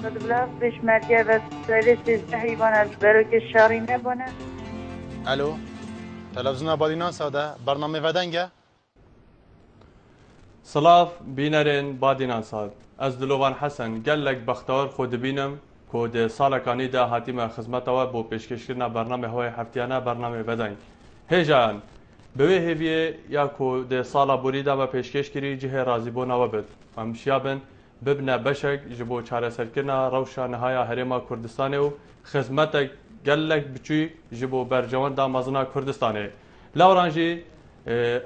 قد بلاف بشمركه و سيلة تزدهي وانا بروك الشاري نبونا. الو تلفزيون بالينا ساده برنامه ودنگه سلاف بینرین بادینان ساد از دلوان حسن گلک بختار خود بینم که ده سالکانی ده حتیم خدمت و با پیشکشیدن برنامه های هفتیانه برنامه ودنگ هیجان به هیویه یا که ده سالا بریده و پیشکشگیری جه رازی بو نو بد امشیابن ببنه بشک جبو چاره سرکرنا روشا نهایا هرما کردستان و خدمت گلک بچوی جبو برجوان دا مزنا کردستانه لورانجی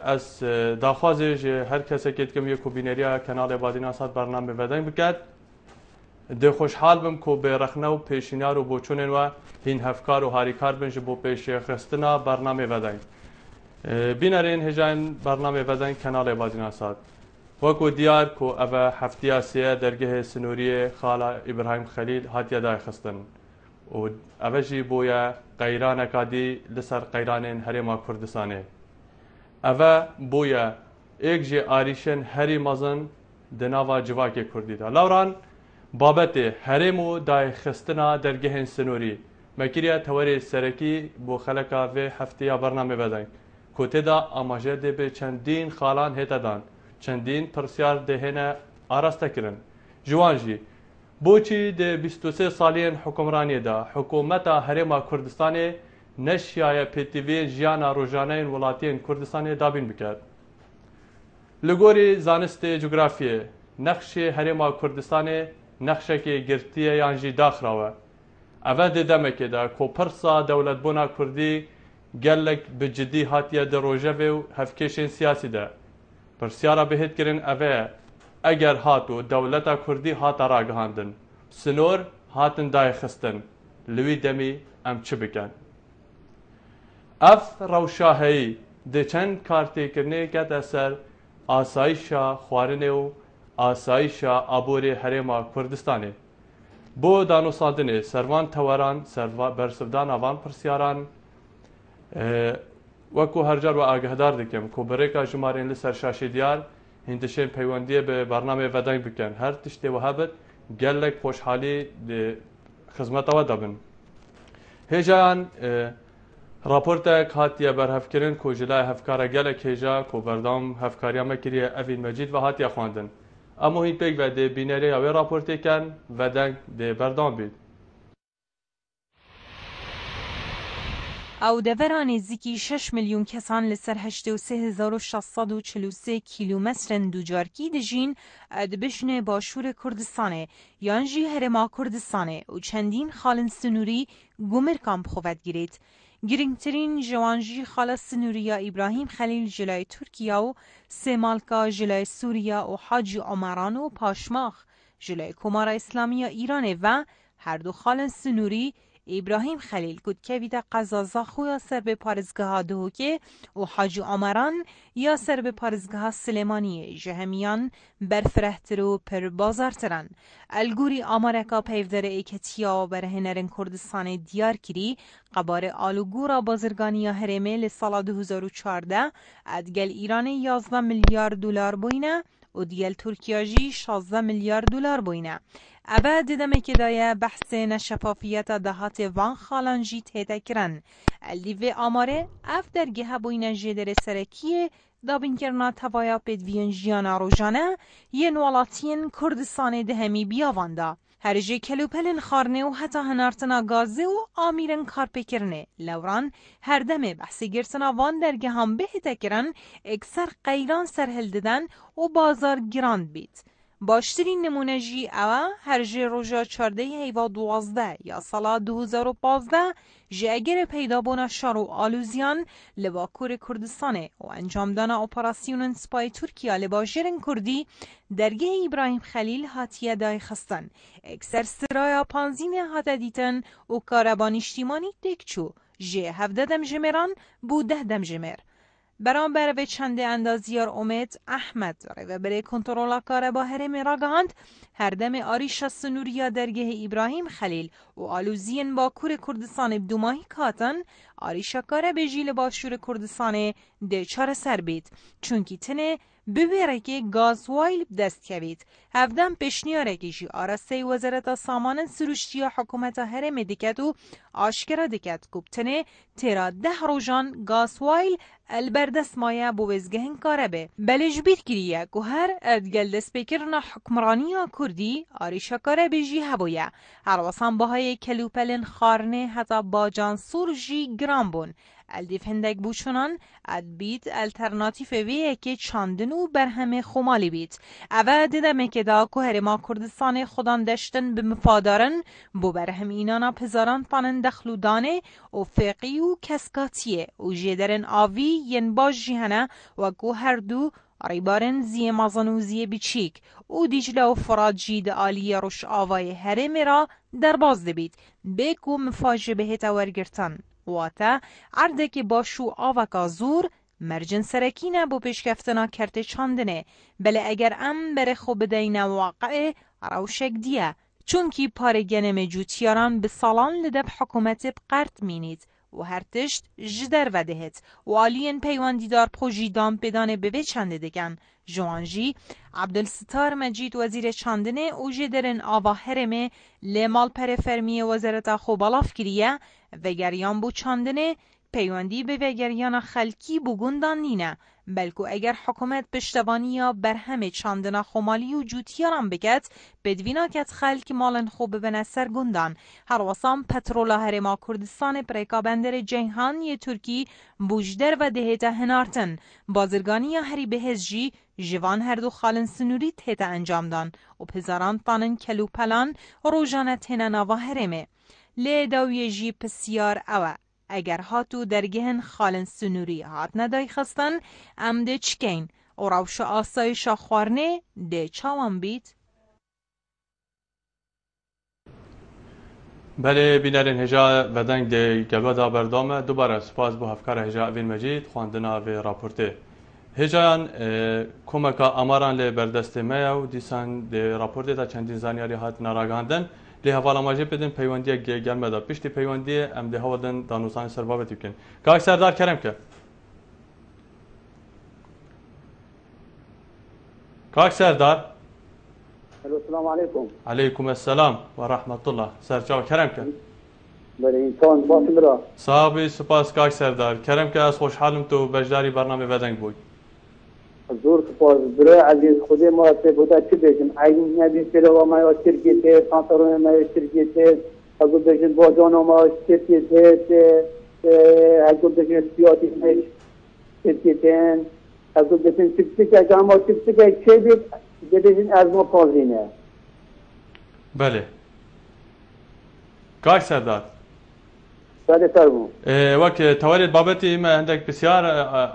از داخوازش هر کسی که کم یک کوبینریا کانال بادینا سات برنامه ودن بکرد ده خوشحال بم کو به رخنه و پیشینیار و بوچونن و هین هفکار و هاریکار بنج بو پیش خستنا برنامه ودن بینرین هجان برنامه ودن کانال بادینا سات وکو دیار کو اوه هفتیا سیه درگه سنوری خالا ابراهیم خلیل هاتیا دای خستن و اوه جی بویا قیران اکادی لسر قیرانین هرما کردستانه اوه بویا ایک جی آریشن هری مزن دناوا جواک کردی دا لوران بابت هرمو دای خستنا درگه سنوری مکریه توری سرکی بو خلقا و هفتیا برنامه بدن کوته دا آماجه ده به چندین خالان هیتا دان چندین پرسیار دهنه آراسته کرن جوانجی بوچی ده 23 سالین حکمرانی دا حکومت هرما کردستان نشیای پیتیوی جیانا روزانه ولاتین کردستان دابین بکرد. لگوری زانست جغرافیه نقش هرما کردستان نقشه که گرتیه یانجی داخراوه. اوه دیدمه که دا کوپرسا دولت بونا کردی گلک به جدی هاتیه در روژه و هفکشن سیاسی ده. پرسیارا بهت کرن اوه اگر هاتو دولتا کردی هاتا راگهاندن. سنور هاتن دای خستن. لوی دمی ام چه بکن؟ اف روشاهی ده چند کارتی کرنه گد اثر آسایشا خوارنه و آسایشا آبوری هرما کردستانه. بو دانوساندنه سروان توران برسفدان آوان پرسیاران وکو هرجار و آگهدار دکم که بریکا جمارین لسر شاشی دیار هندشین پیوندیه به برنامه ودنگ بکن هر تشتی وهابت گلک خوشحالی خدمت و دابن هجان راپورتک هاتیه برهفکرین که جلای هفکاره گلک هجا که بردام هفکاریا مکریه اوین مجید و هاتیه خواندن اما هین پیک و ده بینری اوی راپورتی کن ودنگ ده بردام بید او دورا نزدیکی 6 میلیون کسان لسر 83643 کیلومتر دوجارکی دجین دبشن باشور کردستانه یانجی هرما کردستانه و چندین خالن سنوری گمر کامپ خوفت گیرید. گرینگترین جوانجی خاله سنوریا ابراهیم خلیل جلای ترکیه و سمالکا جلای سوریه و حاجی عمران و پاشماخ جلای کمارا اسلامی ایرانه و هر دو خالن سنوری ابراهیم خلیل گود که ویده قزازا خویا سر به پارزگاه دهوکه و حاجی عمران یا سر به پارزگاه سلیمانیه جهمیان برفرهتر و پر بازارترن. الگوری آمارکا پیودر ایکتیا و برهنرن کردستان دیار کری قبار آلوگورا بازرگانی هرمه لسال 2014 ادگل ایران 11 میلیارد دلار بوینه و دیل ترکیه جی 16 میلیارد دلار بوینه. اوه دیدمه که دایه بحث نشفافیت دهات وان خالانجی تیده کرن. الدیوه آماره اف درگه بوینه جدر سرکیه دابین کرنا توایا پیدوین جیانا روژانه یه نوالاتین کردستان دهمی بیاوانده. هر جه کلوپلن خارنه و حتی هنارتنا گازه و آمیرن کار پیکرنه. لوران هر دمه بحثی گرسنا وان درگه هم بهته کرن اکثر قیران سرهل ددن و بازار گراند بید. باشترین نمونه جی اوه هر جه روژا 14 هیوا 12 یا سالا 2015 جه اگر پیدا بونا شارو آلوزیان لباکور کردستانه و انجام دانا اپراسیون سپای ترکیه لبا جرن کردی درگه ابراهیم خلیل هاتیه دای خستن اکثر سرایا پانزین هاته دیتن و کاربان اجتیمانی دکچو جه 17 دمجمران بو 10 دمجمر برام به چند اندازیار امید احمد و برای کنترل کار با هرم راگهاند هر دم آریشا سنوریا درگه ابراهیم خلیل و آلوزین با کور کردستان بدوماهی کاتن آریشکاره بیجی لباشور کردستان ده چار سر بید چونکی تنه ببیره که گازوایل دست کوید. هفدم پیشنیاره که جی آراسته وزارت سامان سروشتی حکومت هرم دکت و آشکره دکت کبتنه تیرا 10 روزان گازوایل البردست مایه بوزگهن کاره به. بلج بید کریه که هر ادگل دست بکرنا حکمرانی کردی آریشکاره بیجی هبویه. هر واسان باهای کلوپلن خارنه حتی باجان سور جی گرام بون. الدیف هندک بوچونان اد بیت الترناتیف ویه که چاندن و برهم خمالی بیت. اوه دیدمه که دا که هرما کردستان خودان دشتن بمفادارن بو برهم اینانا پزاران پانن دخلودانه و فقی و کسکاتیه و جیدرن آوی ین باش جیهنه و که هر دو ریبارن زی مازن و زی بیچیک و دیجله و فراد جید آلی روش آوای هرم را در باز دبید بکو مفاجه بهت ورگرتن واتا عرده که باشو آوکا زور مرجن سرکینه بو پیشکفتنا کرته چاندنه بله اگر ام بره خوب دین واقعه روشک دیه چونکی پارگن مجوتیاران به سالان لدب حکومت بقرد مینید و هر تشت جدر و دهت و آلین پیواندیدار پروژیدان بدانه بوی چنده دگن جوانجی عبدالستار مجید وزیر چاندنه او جدرن آوا هرمه لیمال پرفرمی وزارت خوبالاف کریه و گریان بو چاندنه پیواندی به وگریان خلکی بگوندان نینه بلکو اگر حکومت پشتوانی یا برهم چاندنا خمالی و جوتیاران بکت بدوینا کت خلک مالن خوب بنه سرگوندان هر واسام پترولا هرما کردستان پریکا بندر جیهان یه ترکی بوجدر و دهیت هنارتن بازرگانی یا هری بهزجی جوان هر دو خالن سنوری تهت انجام دان و پزاران تانن کلو پلان روژانت هننا و هرمه لی داوی جی پسیار اوه اگر هاتو درگهن خالن سنوری هات ندای خستن ام ده چکین و روش آسایش خوارنه ده چاوان بید؟ بله بینرین هجا بدنگ ده گلودا بردامه دوباره سپاس بو هفکار هجا اوین مجید خواندنا و راپورته هجایان کمکا اماران لی بردست میا و دیسان ده راپورته تا چندین زانیاری هات نراگاندن لی حوالا ماجه بدن پیوندی گلمه دا پشتی پیوندی ام ده هودن دانوسان سربابتی بکن کاک سردار کرم که کاک سردار السلام علیکم علیکم السلام و رحمت الله سرچاو کرم که بله انسان باسم را صاحبی سپاس کاک سردار کرم که از خوشحالم تو بجداری برنامه بدنگ بود زور سپاس برای عزیز خود ما بوده چی بگیم این نبی سلوا ما یا شرکت پانترون ما یا شرکت اگه بگیم باجان ما شرکت اگه بگیم سیاتی ما شرکتن اگه بگیم سیپسیک اگه ما سیپسیک چه بید بگیم از ما پازینه بله کاک سردار بله سرمون وقت توارد بابتی ما عندك بسیار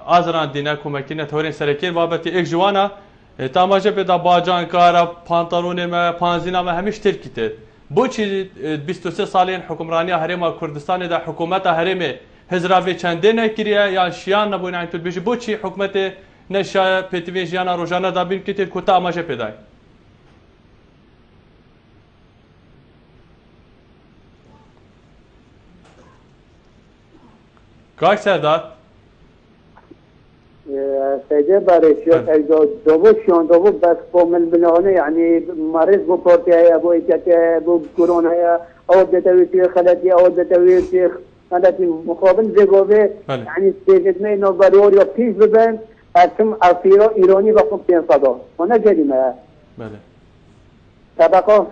آزران دینا کمکینه توارد سرکیر بابتی ایک جوانا تماشه پیدا باجان کارا پانتالون ما پانزینا ما همیش ترکیته بوچی 23 سالین حکمرانی هرم کردستان دا حکومت هرم هزراوی چنده نکریه یا شیان نبوین عن تلبیش بوچی حکومت نشا پیتوی جیانا روزانه دا بین کتیر کتا تماشه پیدا کاک سردار سيدي باريشيو دوبوشيون دوبو بس من بنونه يعني مريض بو بورتي ابو ايتاك بو كورونا او دتوي خلاتي او دتوي خلاتي مقابل زيغوبي يعني سيجدمي نو باريوريو بيز ببن اسم افيرو ايراني بخوب تين صدا هنا جريمه بله طبقه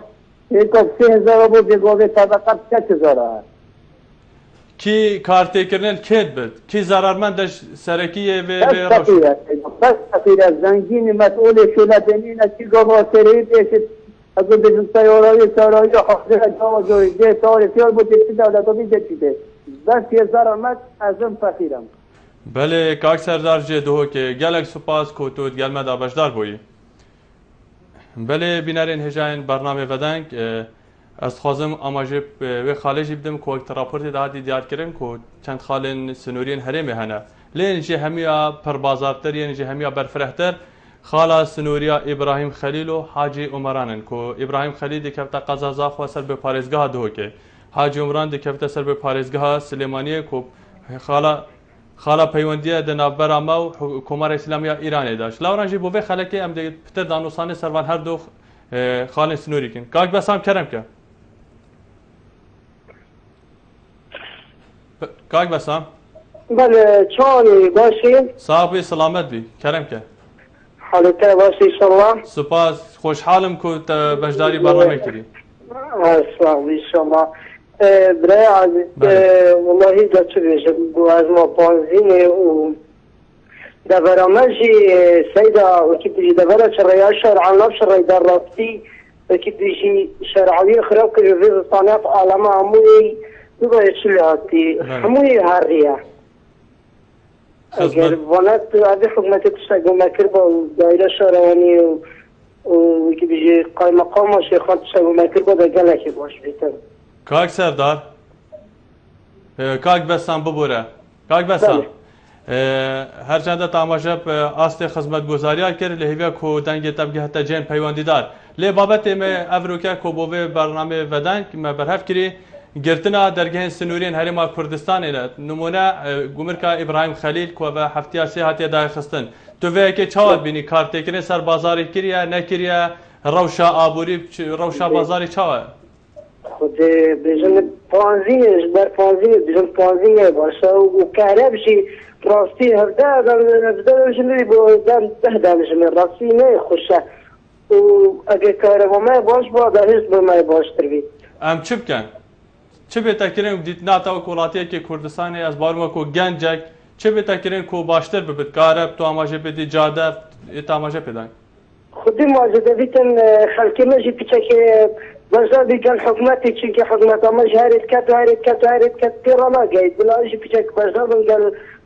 يكو 3000 ابو زيغوبي طبقه 6000 کی کارتی کردن کد بود کی ضررمندش سرکیه و بس سفیر زنگین مسئول شلدنین کی گواتری پیش اگه بزن سیارایی حاضر جوازوی ده تاریخیار بود چی دولتا بیده بس یه ضررمند ازم فقیرم بله کاک سردار جدو که گلک سپاس کوتود گلمه دا بشدار بویی بله بینارین هجاین برنامه ودنگ از خوازم آماجه و خالجی بدم که وقت راپورتی دادی دیار کردم که چند خالن سنورین هرمه هنه لین جه همیا پربازارتر یعنی جه همیا برفرهتر خالا سنوریا ابراهیم خلیل و حاجی عمرانن که ابراهیم خلیل دکفت قزازاخ و سر به پارزگاه دو که حاجی عمران دکفت سر به پارزگاه سلیمانیه که خالا پەیوەندیە دەناوبەر ئەمە و کۆمارە ئیسلامیە ئیرانێداش لاوڕانژی بۆ بێ خەلەکێ ئەم پتر دانوسانێ سەروان هەردوو خاڵێن سنووریکن کاک بەسام کەرەمکە کاک بەسام بله چۆنی باشی ساڵی سەلامەت بی کەرەمکە حالەتە باشی ئینشەڵڵا سوپاس خۆشحاڵم کو بەشداری بەڕنامەی کردی ئەسڵامی ئینشەڵڵا برای عزیز واللهی دا چه بێژم بۆ از ما پانزینێ و دەبەرەمەژی سەیدا وەکی بژی دەبەرە چڕێیا شەرعان نەب شەڕێدا ڕاستی وەکی بژی شەرعەوی خراپ کرد وێ زستانات ئالەمە هەمووی دوباره چی هاتی هەمووی هەڕیە ئەگەر وانەت ئەبێ حکومەتی تشتێکمە کرد بۆ دایرە شارەوانی و وەکی بژی قایمەقامە شێخان تشتێکمە کرد بۆ دەگەلێکی باش بێتن کاک سەردار کاک بەسام ببوورە کاک بەسام هەرچەندە تاماژە ئاستی خزمەتگوزاریان کرد لە هێویا کۆ دەنگێ تەبگە هەتە جێن پەیوەندیدار لێ بابەتێ me ئەڤروکە کۆ بۆ vê بەرنامê vedeng me berhev kirî girtina dergehên sinûriyên Herêma Kurdistanê de nimûne Gumirka İbrahim Xelîl ku ve heftiya sê hatiye dayxistin tu vêyekê çawa bînî kartêkirin ser bazarê kiriye nekiriye rewşa aborî rewşa bazarê çawa ye خودê bêjin panzînê ji ber panzînê bêjin panzînê başa û kare bijî rastî hevde ji bo deh demjin rastî ne xweş e û eger kareva me baş ba da hêz bi me baştir bî em çi bikin çi bêtekirin dîtna te wek welatiyekê Kurdistanê ez barum ku gencek çi bêtekirin ku baştir bibit kare tu amajê bidî cadev ê amajê pêdan خودی ماجه دویتن خلکی مجی پیچکی بازار بیگن حکومتی چونکه حکومت اما هرید کت پیرانا گید بلاجی پیچک بازار بگن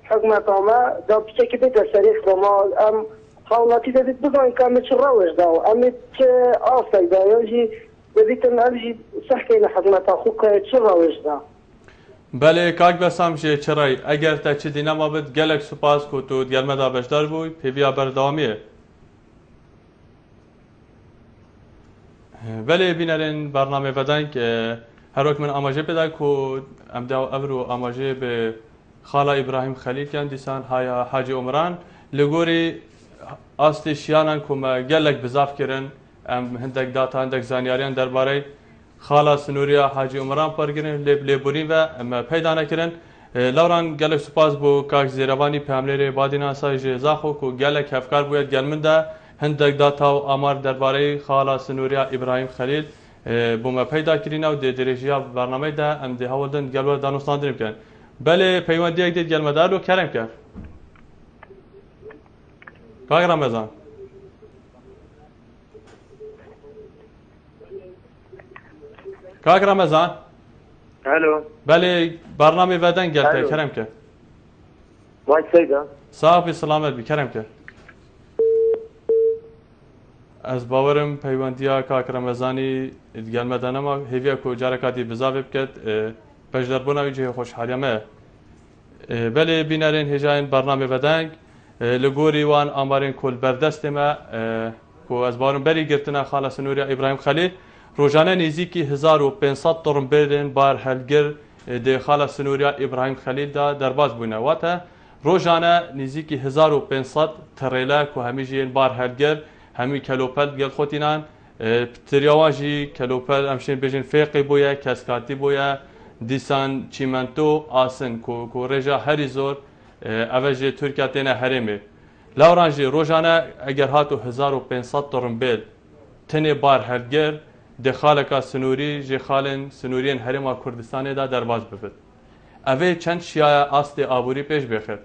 حکومت اما دا پیچکی بیت سریخ ما ام حالاتی دوید بگن که امی چه روش داو امی چه آفای دا یوجی دویتن امجی سحکین حکومت خوک چه روش دا بله کاک بەسام jê çirayî eger te çi dînema bid gelek spas ku tu gelme da beşdar bûyî pêviya berdewamiyê Belê bînerên bernamê vedeng her wek min amajê pêda ku em de ev û amajê bi xala İbrahim Xelîlken dîsan haya Hacı Umran li gorî astê şiyanan ku me gelek bizav kirin em hindek data hindek zanyariyan derbarê xala sinûriya Hacı Umran pergirin lêborîn ve me peyda nekirin lawran gelek spas bû kak zêrevanî peyamlêrê Badînan Sa jê zaxo ku gelek hevkar bûye gel min de hindek data û amar derbarê xala sinûriya İbrahim Xelîl bû me peyda kirîne û dê dirêjiya bernameyê de em dê hewl din gel we danûstandinê bikin belê peywendiyek dê gelmedar û kerem ker kak Ramezan kak Ramezan Alo belê bernamê vedeng gel te kerem ker Vay seyda Sağ selamet bî kerem ker Ez bawerim peywendiya kak Remezanî gelme de nema hêviya ku carekatî bizavê biket beşdarbûna wî cihê xweşxaliya me belê bînerên hêjayên bernamê vedeng li gorî wan amarên kolberdestê me ku ez bawerim berî girtina xala sinûriya İbrahim Xelîl rojane nêzîkî 1500 torumbêrên bar helgir dê xala sinûriya İbrahim Xelîl da derbas bûne wate rojane nêzîkî 1500 tirêle ku hemî jî yên bar helgir hemî kelopel gel xwetînan ptiriya wan jî kelopel em şên bêjin fêqê bûye keskatî bûye dîsan çîmento asın ku rêja herî zor ev jê Tirkiye têne herêmê lawran jî rojane eger hatu 1500 torumbêl tenê bar helgir dê xaleka sinûrî jê xalên sinûriyên Herêma Kurdistanê da derbas bibin evê çend şiyaya astê aborî pêş bêxir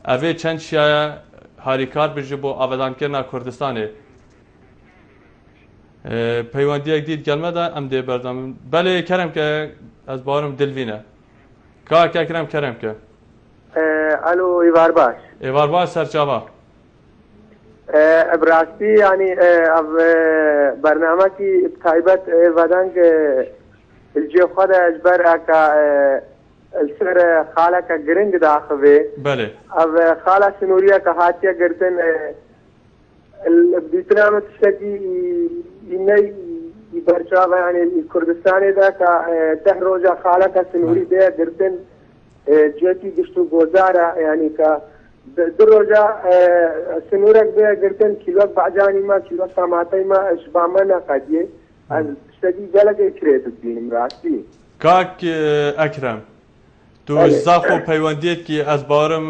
evê çend şiyaya harîkar bijî bo avedankirina Kurdistanê peywendiyek dît gelme de em dê berdamin belê keremke ez bawerim dilvîne kak ekrem keremke Alo îvar baş êvar baş serçava براستی یعنی برنامه کی تایبت ودنگ الجی خود اجبر اکا السر خاله کا گرنگ داخوه بله او خاله سنوریا کا هاتیا گرتن بیتنا متشکی اینی برچاوه یعنی کردستانی دا کا ده روزا خاله کا سنوری ده گرتن جوتی گشت و گۆزارە یعنی کە دو ڕۆژە سنوورێک بێ گرتن کیلۆک بەعجانی ما کیلۆ تەماتەی ما ئەشبامە نەقەدیێ شتێکی گەلەکەی کرێت بینم ڕاستی کاک ئەکرەم تو زاخۆ پەیوەندیەتکی ئەس باوەرم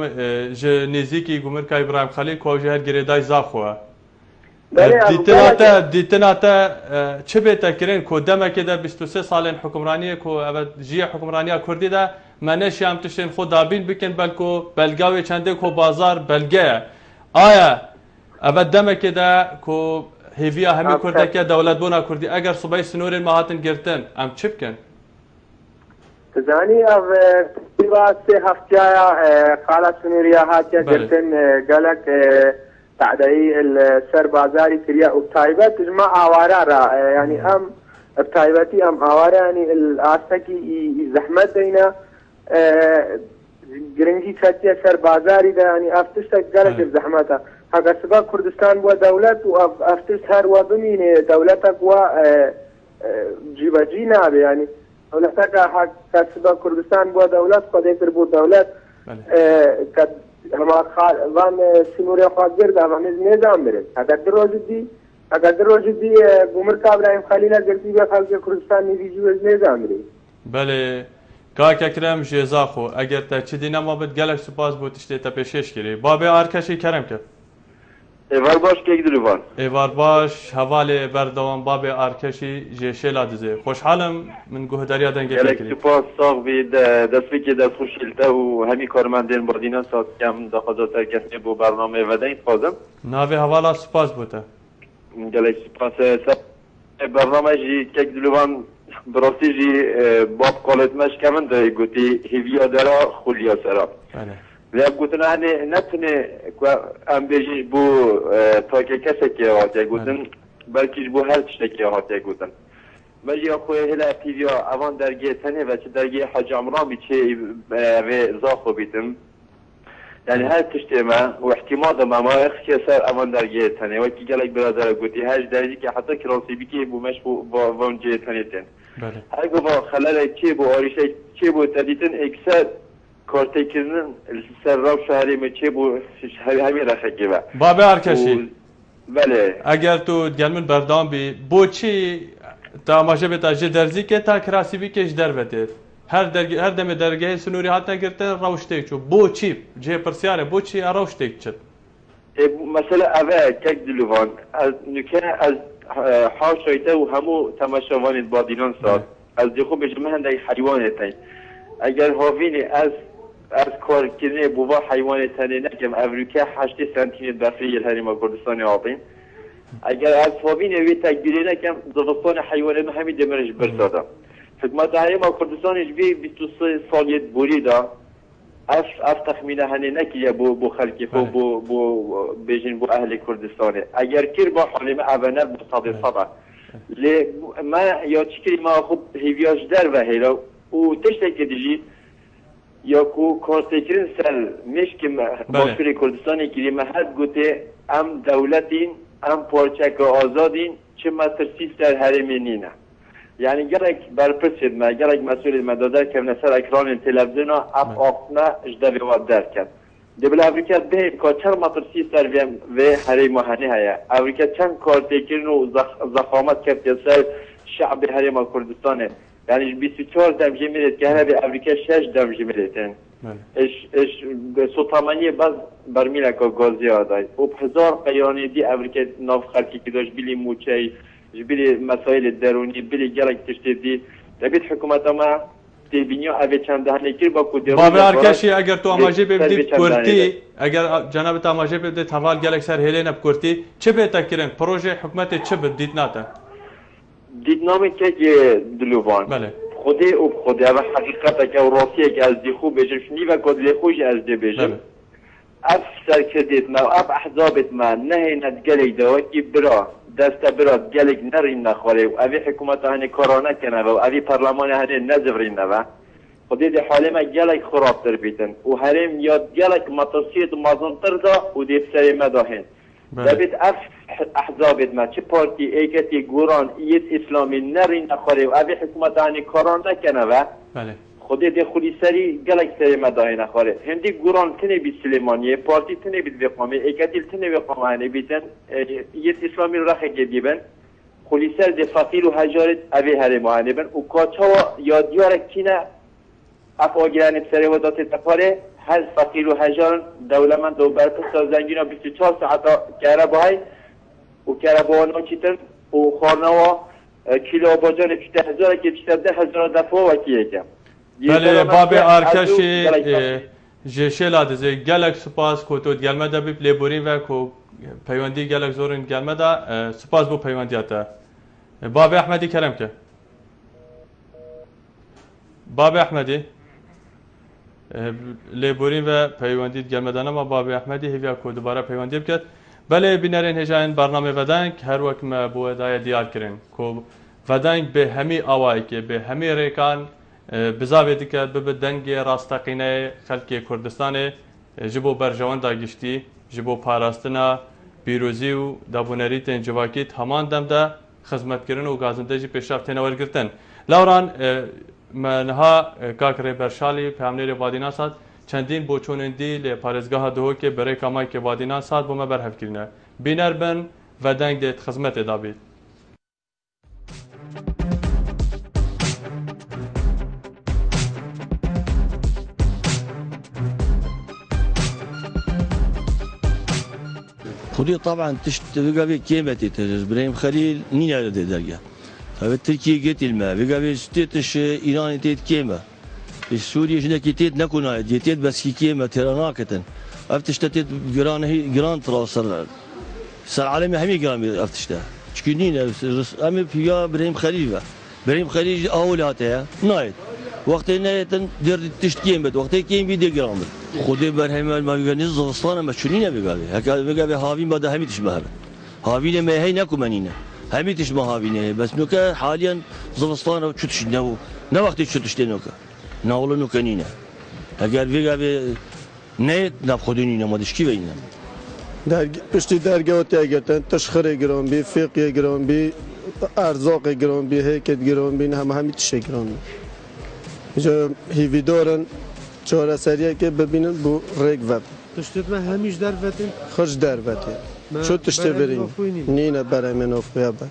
ji nêzîkî Gumrka İbrahim Xelîl ku ji her girêdayî zaxwe dîtina te çi bê te kirin ku demekê de 23 salên hukmraniyê ku ev jiya hukmraniya Kurdî de me neşî em tiştên xwe dabîn bikin belku belgavê çendê ku bazar belge ye aya ev demekê de ku hêviya hemî Kurdeke dewletbûna Kurdî eger subeyê sinûrên me hatin girtin em çi bikin تزانی ئەو سێ هەفتایە قاڵە سنووریا هاتیە گرتن گەلک تعدایی سەر بازاری کردیا و تایبەت ژما ئاوارە ینی ئەم تایبەتی ئەم ئاوارانی ئاستەکی زەحمەت دەینە گرنگی کەتیە سەر بازاری دا ینی ئەفتشتێک گەلک زەحمەتە هەگە سبا کوردستان بووە دەولەت و ئەفتشت هەروە بمینێ دەولەتێک وە جیبەجی نابێ ینی دولتك كسبا كردستان بوا دولت قد يكر بو دولت هما وان سنوري خاطر ده هما نظام برد اگر در روز دی گمرکا ابراهیم خلیل گرتی به خلق کردستان نویجی وز نظام برد بله کاک اکرم جزاخو اگر تا چی دینا ما بد گلش سپاس بود اشتی تا پیشش کری بابی آرکشی کرم کرد ایوار باش که دلوان ایوار باش حواله بردوان باب ارکشی جشلا دزه خوشحالم من گهداریا دنگه فکری سپاس ساق بید دست که دست خوشیلته و همی کارمندین بردینا ساعت کم دخوازات کسی بو برنامه ودین خواهدم ناوی حوالا سپاس بوده گلک سپاس برنامه جی که دلوان براستی جی باب قالت مش کمن ده گوتی هیویا درا خولیا سرا و گوتن هنی نتونه ام بیجی بو تاکه کسی که هاته گوتن بلکیش بو هر چشته که هاته گوتن مجی اخوی هلا پیویا اوان درگه تنه و چه درگه حاج عمران بی چه و زاخو بیتم یعنی هر چشته ما و احتماد ما اخی سر اوان درگه تنه و کی گلک برادر گوتی هر درجه که حتی کراسی بی که بو مش بو وانجه تنه تن هر گو با خلال چه بو آریشه چه بو تدیتن اکسر کارتکردن سر راو شهری می چه بو همین رخکی با بابی آرکشی بله اگر تو گلمن بردام بی بو چی تا ماشه به تاجه درزی که تا کراسی بی کش در بده هر دم درگاه سنوری هات نگرته روشته چو بو چی جه پرسیاره بو چی روشته چت مثلا اوه کک دلوان از نکه از حاشایته و همو تماشاوان بادینان ساد از دیخو بجمه هنده حیوانه اگر هاوینی از کار کردن بوا حیوان تنه نکم امریکا 8 سانتی متر برفی الهرم کردستان آبین اگر از هاوینی وی تکبیری نکم زبستان حیوان ما همین دمرش برسادم حکمت الهرم کردستانش بی 23 سالیت بوری دا اف تخمینه هنه نکیه بو خلکی خو بو بیجن بو اهل کردستانه اگر کر با حالم اوانه مصادف صدا لی ما یا چکری ما خوب هیویاش در و هیلا و تشتکی دیجی یا کو کارتکرین سر مشک باشور کردستانی که مهد گوته ام دولتین ام پارچک آزادین چه مترسی سر هرمینینه یعنی گرک برپرسید ما گرک مسئول مداده که نصر اکران تلویزیون اف آفنا اجدوی واد در کرد دبل امریکا به که چند مترسی سر و هرم هنی هیا امریکا چند کارتکرین و زخامت کرد سر شعب هرم کردستانه یعنی 24 دمجه میرد که هنه به امریکا 6 دمجه میردن اش سلطمانی باز برمیله که گازی آدای و هزار قیانی دی امریکا ناف خلکی که داشت بیلی موچه بیلی مسائل درونی بیلی گلک تشتی دی دبید حکومت ما تیبینیا اوه چند دهنه کر با کدیرون بابی آرکشی اگر تو آماجه ببدید کرتی اگر جناب تو آماجه ببدید حوال گلک سر هیلین اب کرتی چه بهتا کرن پروژه حکومت چه بدید ناتا دیدنامه که دلوان بله خودی و خودی اما حقیقتا که راسیه که از دیخو بجم شنی و کدلی خوش از دی بجم اف سرکدیت ما و اف احزابت ما نهیند گلک دواکی برا دست برا گلک نرین نخواره و اوی حکومت هنی کارانه کنه و اوی پرلمان هنی نزورین و خودی دی حالی ما گلک خراب تر بیتن و هریم یاد گلک مطرسیت مازن تر دا و دی سری مداهن دبیت اف احزابت ما چه پارتی ایکتی گوران ایت اسلامی نرین نخوره و اوی حکومت هنی کاران نکنه و خودی دی خولی سری گلک سری مداهی نخواره هندی گوران تنه بی سلیمانیه پارتی تنه بی وقامه اکتیل تنه وقامه هنه بیتن یه اسلامی رو رخه گدی بن خولی سر دی فقیر و هجارت اوی هره ماهنه بن و کاچا و یادیارک تینه افاگرانی بسری و داتی تپاره هر فقیر و هجار دولمند و برپس زنگین و 24 ساعتا کرباهای و کرباهانو چیتن و خارنوا کیلو باجان 10000 که 10000 دفعه وکیه کم بله باب آرکشی جشلا دزه گلک سپاس کوتود گلمه دا بیپ لیبورین و کو پیوندی گلک زورین گلمه دا سپاس بو پیوندیاتا باب احمدی کرم که باب احمدی لیبورین و پیوندی گلمه دا نما باب احمدی هیویا کو دوباره پیوندی بکد بله بینرین هجاین برنامه ودنگ هر وقت ما بو ادای دیار کرن کو ودنگ به همی آوایی که به همی ریکان بزاوی دیکه به دنگ راستقینه خلک کردستان جبو برجوان داگشتی جبو پاراستنا پیروزی و دابونریت انجواکیت همان دم ده خدمت کردن و گازندگی پیشرفت نورگرتن لوران منها کاکر برشالی پیامنیر وادینا سات چندین بوچونندی ل پارزگاه دو که برای کمای که وادینا سات بوم برهف کردن بینر بن و دنگ ده خدمت دابید خودی طبعا تشتغل كيمتي ابراهيم خليل نينا درجه هذا تركيا جت الماء بقى ستيتش ايران تيت كيما سوريا جنا كيتيت نكون جيتيت بس كي كيما تراناكتن افتشتت جيران هي جيران تراصر صار عالمي همي جرام افتشتا شكينينا ام فيا ابراهيم خليل ابراهيم خليل اولاتها نايت وقت نايتن دير تشتكيم بد وقت كيم بيدي جرام خودی برهم ما میگن زغستان ما چونینه بگاوی هکا بگاوی هاوین بعد همی تشبه هاوینه ما هی نکومنینه همی تشبه هاوینه بس نوکا حاليا زغستان و چوتش نه وقتی چوتش نوکا ناول نوکنینه اگر بگاوی نه نبخودینه ما دشکی بینه در پشتی درگاه تاگتن تشخیر گرام بی فقه گرام بی ارزاق گرام بی هیکت گرام بی همی تشه گرام بی جا هیوی دارن چهار سریه که ببینن بو ریگ وب تشتت ما همیش در وتن خوش در وتن شو تشته برین نینه برای من افقیه بر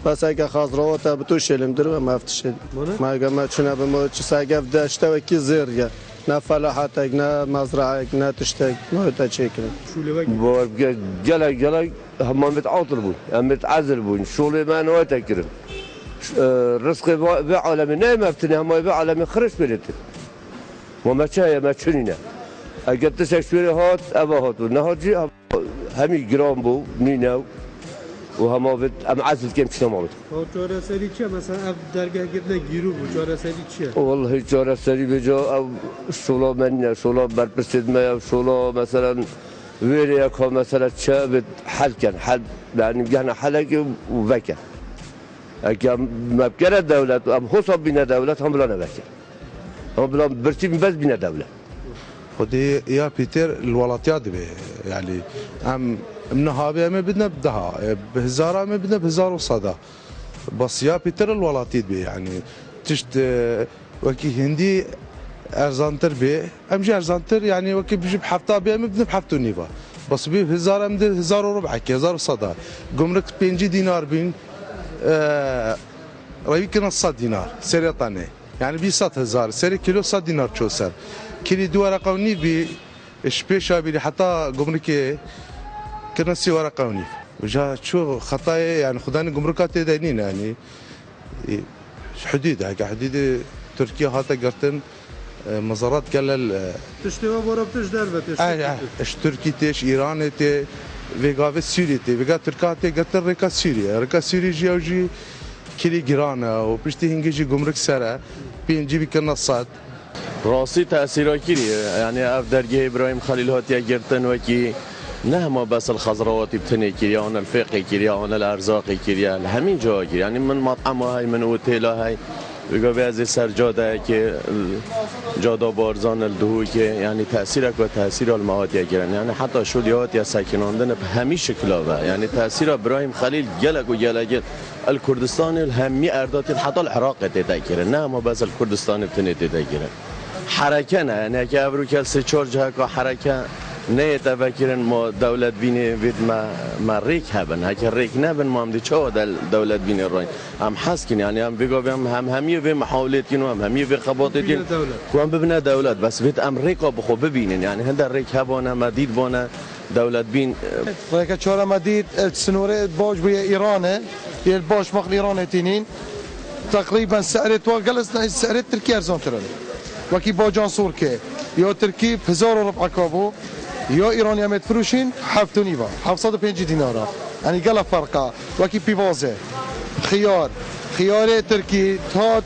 بس اگه خواست روات به تو شلم در و مفتشد ما اگه ما چونه به ما چه ساگف داشته و کی زیرگه نه فلاحاتک نه مزرعه نه تشتک نه تا چه کنیم بار گله هم متعاطل بود هم متعذر بود شغل من و تکرم رزق به عالم نه مفتنی هم به عالم خرش بلیت وما شاء ما شنينا اجت تسكشوري هات ابا هات ونهاجي همي جرام بو نينا وهما بت ام عزل كم شنو مالت هو چهار سری چه مثلا اف درگاه گرنا گیرو بو چهار سری چه والله چهار سری بجا او شولا من شولا برپرسید ما شولا مثلا ويريا كو مثلا چه حل كان حل يعني جهنا حلقه وفكر اجا ما بكره الدوله ام حسب بين الدوله هم لا نفكر هم بلا برتيب بس بين الدولة. خدي يا بيتر الولاتيات به يعني من هابي ما بدنا بدها بهزارة ما بدنا بهزار وصدا بس يا بيتر الولاتيات به يعني تشت وكي هندي ارزانتر به امجي ارزانتر يعني وكي بجيب حفطة به ما بدنا بحفطة نيفا بس به هزارة مدير هزار وربع كي هزار وصدا قمرك 5 دينار بين رايك نص دينار سريطاني يعني بي 100,000 سري كيلو 100 دينار تشوسر كيلي دو ورقه ونيف بي شبيشا بي حتى قمركي كرنسي ورقه ونيف وجا شو خطايا يعني خداني قمركات داينين يعني حدود هكا حدود تركيا هاتا قرتن مزارات قال تشتوا بربتش دربت اش تركي تيش ايران تي فيغا سوريا تي فيغا تركاتي قتل ريكا سوريا جيوجي كيلي جيرانا وبشتي هنجي قمرك سرا بينجي بكنصات راسي تأثيره كيري يعني اف درجه ابراهيم خليل هاتي جرتن وكي نهما بس الخضروات بتني كيريا انا الفقه كيريا انا الارزاق كيريا همين جوا كيريا يعني من مطعم هاي من اوتيل هاي بگو به از سر جاده که جاده بارزان الدهوی که یعنی تأثیر و تأثیر المهات گیرن یعنی حتی شدیات یا ساکناندن به همه شکلها یعنی تأثیر ابراهیم خلیل گلک و گلک الکردستان الهمی اردات حتی العراق تدگیره نه ما بس الکردستان بتنه تدگیره حرکه نه یعنی که ابرو که سه چهار جهه که حرکه نه تفکرن ما دولت بینی وید ما ریک هبن هک ریک نبن ما هم دی چه دولت بینی راین هم حس کن یعنی هم بگو هم همیه به محاولت کن و هم همیه به خباطت کن و هم ببینه دولت بس وید امریکا بخو ببینن یعنی هنده ریک هبانه مدید بانه دولت بین ولی چهار مدید سنوره باج بوی ایرانه یه باش مقل ایرانه تینین تقریبا سعرت و جلسنا سعرت ترکیه ارزان ترن وکی باجان سور که یا ترکیه 1000 ربع کابو یا ایرانی هم تفروشین 750 دیناره یعنی گله فرقه وکی پیوازه خيار تركي تاد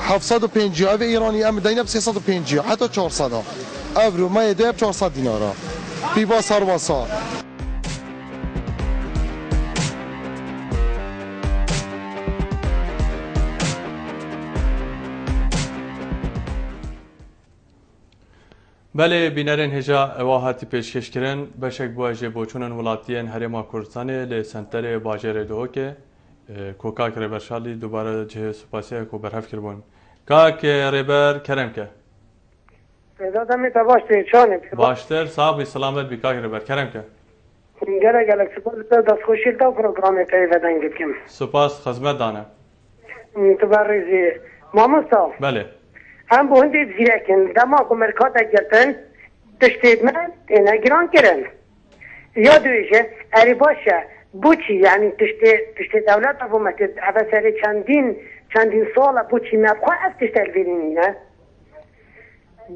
750 او ایرانی هم دینه ب 350 حتی 400 افرو ما یه 400 دیناره پیوا سرواسا بله بینرین هجا واحتی پیشکش کردن بشک بواجه بوچونن ولاتیان هرما کردستان ل سنتر باجر دو که کوکا کربر شالی دوباره جه سپاسیه کو برهف کربون کاک ریبر کرم که دادم تا باشته چانه باشتر صاحب سلامت بی کاک ریبر کرم که گله سپاس دست خوشی تا پروگرام تای ودن گفتم سپاس خدمت دانه تبرزی مامستا بله هم به هندی زیرکن دما کمرکات گرتن تشتید من نگران کردن یادویشه اری باشه بوچی یعنی تشتید دولت حکومت افسر چندین سال بوچی مبخواه از تشتیل برینی نه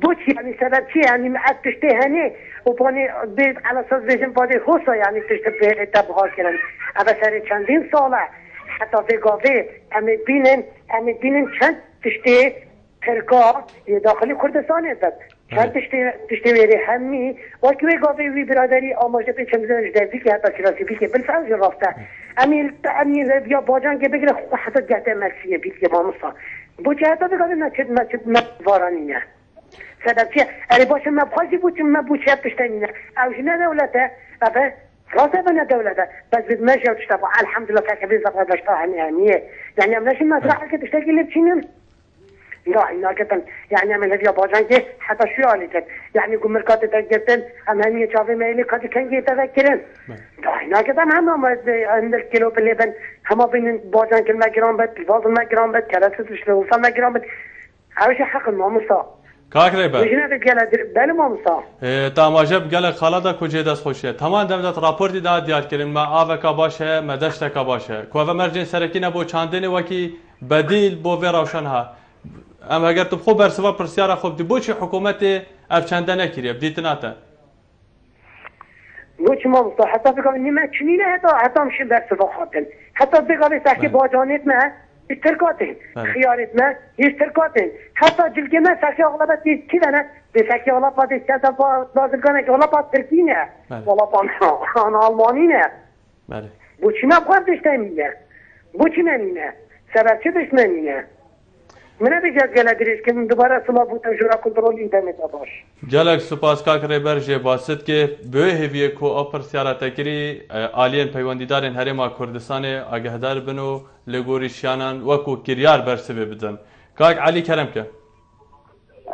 بوچی یعنی سبب چی یعنی از تشتیل هنه و پانی بید على اساس بشن پاده حسا یعنی تشتیل تبخار کردن افسر چندین ساله حتی بگاوه امی بینن چند تشتیل ترکا داخلی کردستان است. چند تشتی میری همی وقتی گاوی وی برادری آماده به چمزنش دوی که حتی کلاسی بی که بالفعل رفته. امیر بیا باجان که بگیره حتی جهت مرسیه بی که مامسا. بوچه حتی بگاوی نچد وارانی نه. سبب چیه؟ اری باشه مبخوازی بوچه تشتنی نه. اوجنه دولته افه راسه بنا دولته بس بد ماشي وتشتغل الحمد لله كاك بيزا باشتا هنيه يعني امناش المزرعه اللي تشتغل اللي بتشينن لا هنا كتن يعني من هذي باجان كي حتى شو عليك يعني قمركات تجتن هم هنيه شافي ميلي قد كان يتذكرن لا هنا كتن هم عند الكيلو باللبن هم بين باجان كل ما جرام بد الفاض ما جرام بد كراسه تشلو وصل ما جرام بد عاوش حق المامصا کاک ریبر وجنا بگلا بله مامصا تماجب گل خالادا کجا دست خوشیه تمام دمدت راپورتی داد دیار کردن ما آوکا باشه مدشتکا باشه کوه مرجن سرکی نبو چاندنی وکی بدیل بو و روشن ها اما اگر تو خوب برسوا پرسیارا خوب دی بوچی حکومت اف چندنه کریه بدیت ناته بوچ مامصا حتی بگم نیمه چنینه حتی مش برسوا خاطر حتی بگم ساکی باجانت ما اشتراكاتين خيارات ما اشتراكاتين حتى جلجة ما ساكي أغلبت كذا أنا بساكي أغلبت السادة لازم كانك أغلبت تركينا أغلبت أنا ألمانينا بوشي ما بقدر تشتمينا بوشي مانينا سبب شو تشتمينا من أبي جات جل أدريس كم دوباره سما بوتن جورا كنترولي دمت أباش جالك سپاس کاک ریبر جه باست که به هویه کو آپر سیارت تکری آلین پیوندیدارن هرما کردستان آگهدار بنو لگوریشیانان وکو کریار برسه بدن کاک علی کرم که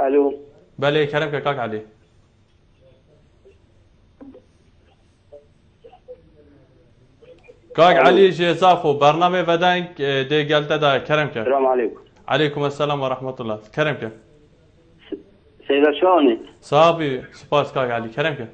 الو بله کرم که کاک علی کاک علی جه زافو برنامه ودنگ ده گلته دا کرم که السلام علیکم عليكم السلام ورحمة الله كرمك سيدة شلونك؟ صافي سباس كاك علي كرمك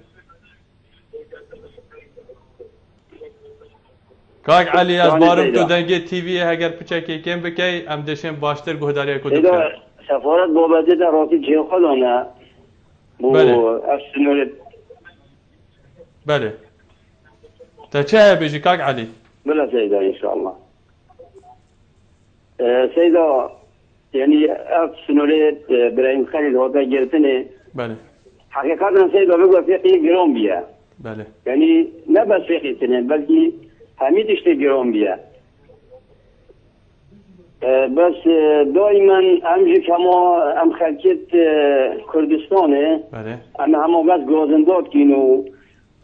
كاك علي از بارم تو دنگه تیوی هگر پچکی کم بکی ام دشم باشتر گهداری کدو سيدة سفارت بابده در راتی جه خلانه بو افسنور بله تا چه بيجي كاك علي؟ بلا سيدة ان شاء الله سيدة يعني سنوليت ابراهيم خليل هذا جرتني بله حقيقة سيدة بقول فيقي جرام بيا بله يعني لا بس فيقي سنين بلكي حميد اشتي جرام بيا بس دائما امجی کما ام خلکت کردستانه اما همه بس گازنداد کین و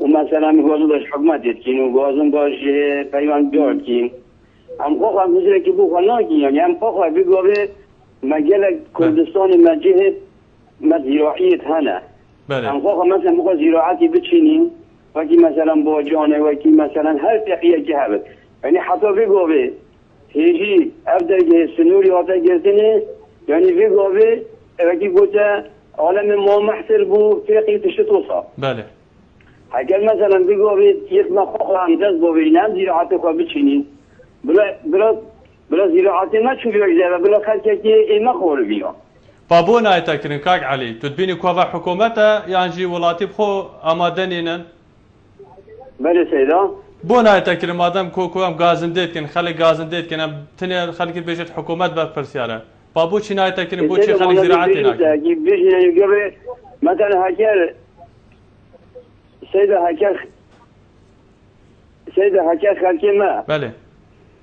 مثلا گازنداش حکمت کین و گازنداش پیوان بیار کین ام خواه هم بزره که بو خوانا کین یعنی ام خواه بگوه مجال کردستان مجهد زراعیت هنه ام خواه مثلا بخواه زراعتی بچینیم وکی مثلا باجانه وکی مثلا هر تقیه که هبت یعنی حتی بگوه هیچی افدر سنوری آتا گرتنه یعنی بگوه وکی گوته عالم ما محصل بو فقی تشتوصا بله اگر مثلا بگوه یک مخواه هم دست بوینم زراعت خواه بچینیم بلا زراعت ما چون بیاجده بلا خلقه که ایمه خواه بیا بابو نایتا کرن کاک علی تدبینی کوه حکومتا یعنی جی ولاتی بخو آمادنینن بله سیدا بو نایتا کرن مادام کو هم گازندید کن خلق گازندید کن تنی خلقی بیشت حکومت بر پرسیاره بابو چی نایتا کرن بو چی خلق زراعتی ناکن بیشت مثلا هکر سیدا هکر خلقی ما بله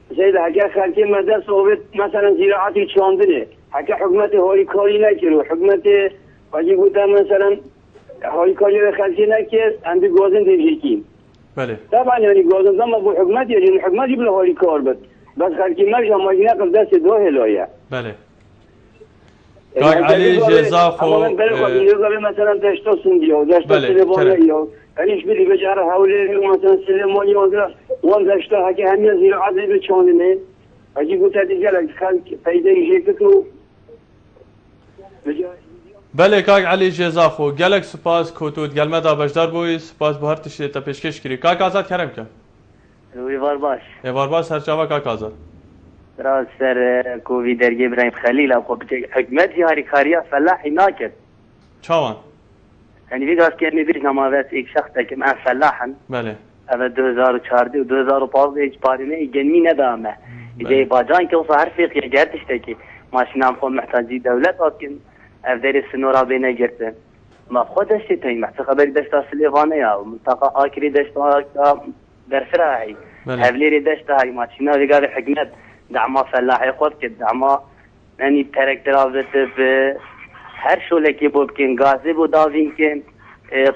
سيد هكا خالتي ما دار صوبت مثلا زراعتي تشاندني هكا حكمتي هاي كاري نكرو حكمتي واجي قلت مثلا هاي كاري خالتي نكر عندي غازن تجيكين بله طبعا يعني غازن ما بو حكمتي يعني حكمتي بلا هاي كار بس خالتي ما جا ما قبل دست دو هلايا بله كاك علي جزاخو مثلا دشتو سنديو دشتو سليبانيو يعني شبيلي بجار هاولي مثلا سليماني وان دشتو هكي همي زراعة بچاندنه هكي قلت هدي جالك خلق فايدة يجيكتو بله کاک علی جزاخو گلک سپاس کوتود گلمه دا بجدار بوی سپاس بهر تشتی تا پیشکش کری کاک آزاد کرم که ویوار باش ایوار باش سرچاوه کاک آزاد راز سر کووی درگی ابراهیم خلیل او حکمت یاری کاریا فلاحی ناکد چاوان يعني في قاس كأني بيج نماذج إيك شخص كم أنا فلاحا بله هذا 2014 و 2015 إجباري يجني ندامه إذا باجان كل صهر فيق يجهر تشتكي ماشي نام خون محتاجي دولة لكن أفضل السنورة بين جرتين ما خودش تين محتاج خبر دشتا سليفانيا ومنطقة آكري دشتا درفراعي هبليري دشتا هاي ماشي نام في قاس حكمت دعما فلاحي خود كدعما يعني تركترا بت هر شولکی بود کن گازی بود داوین کن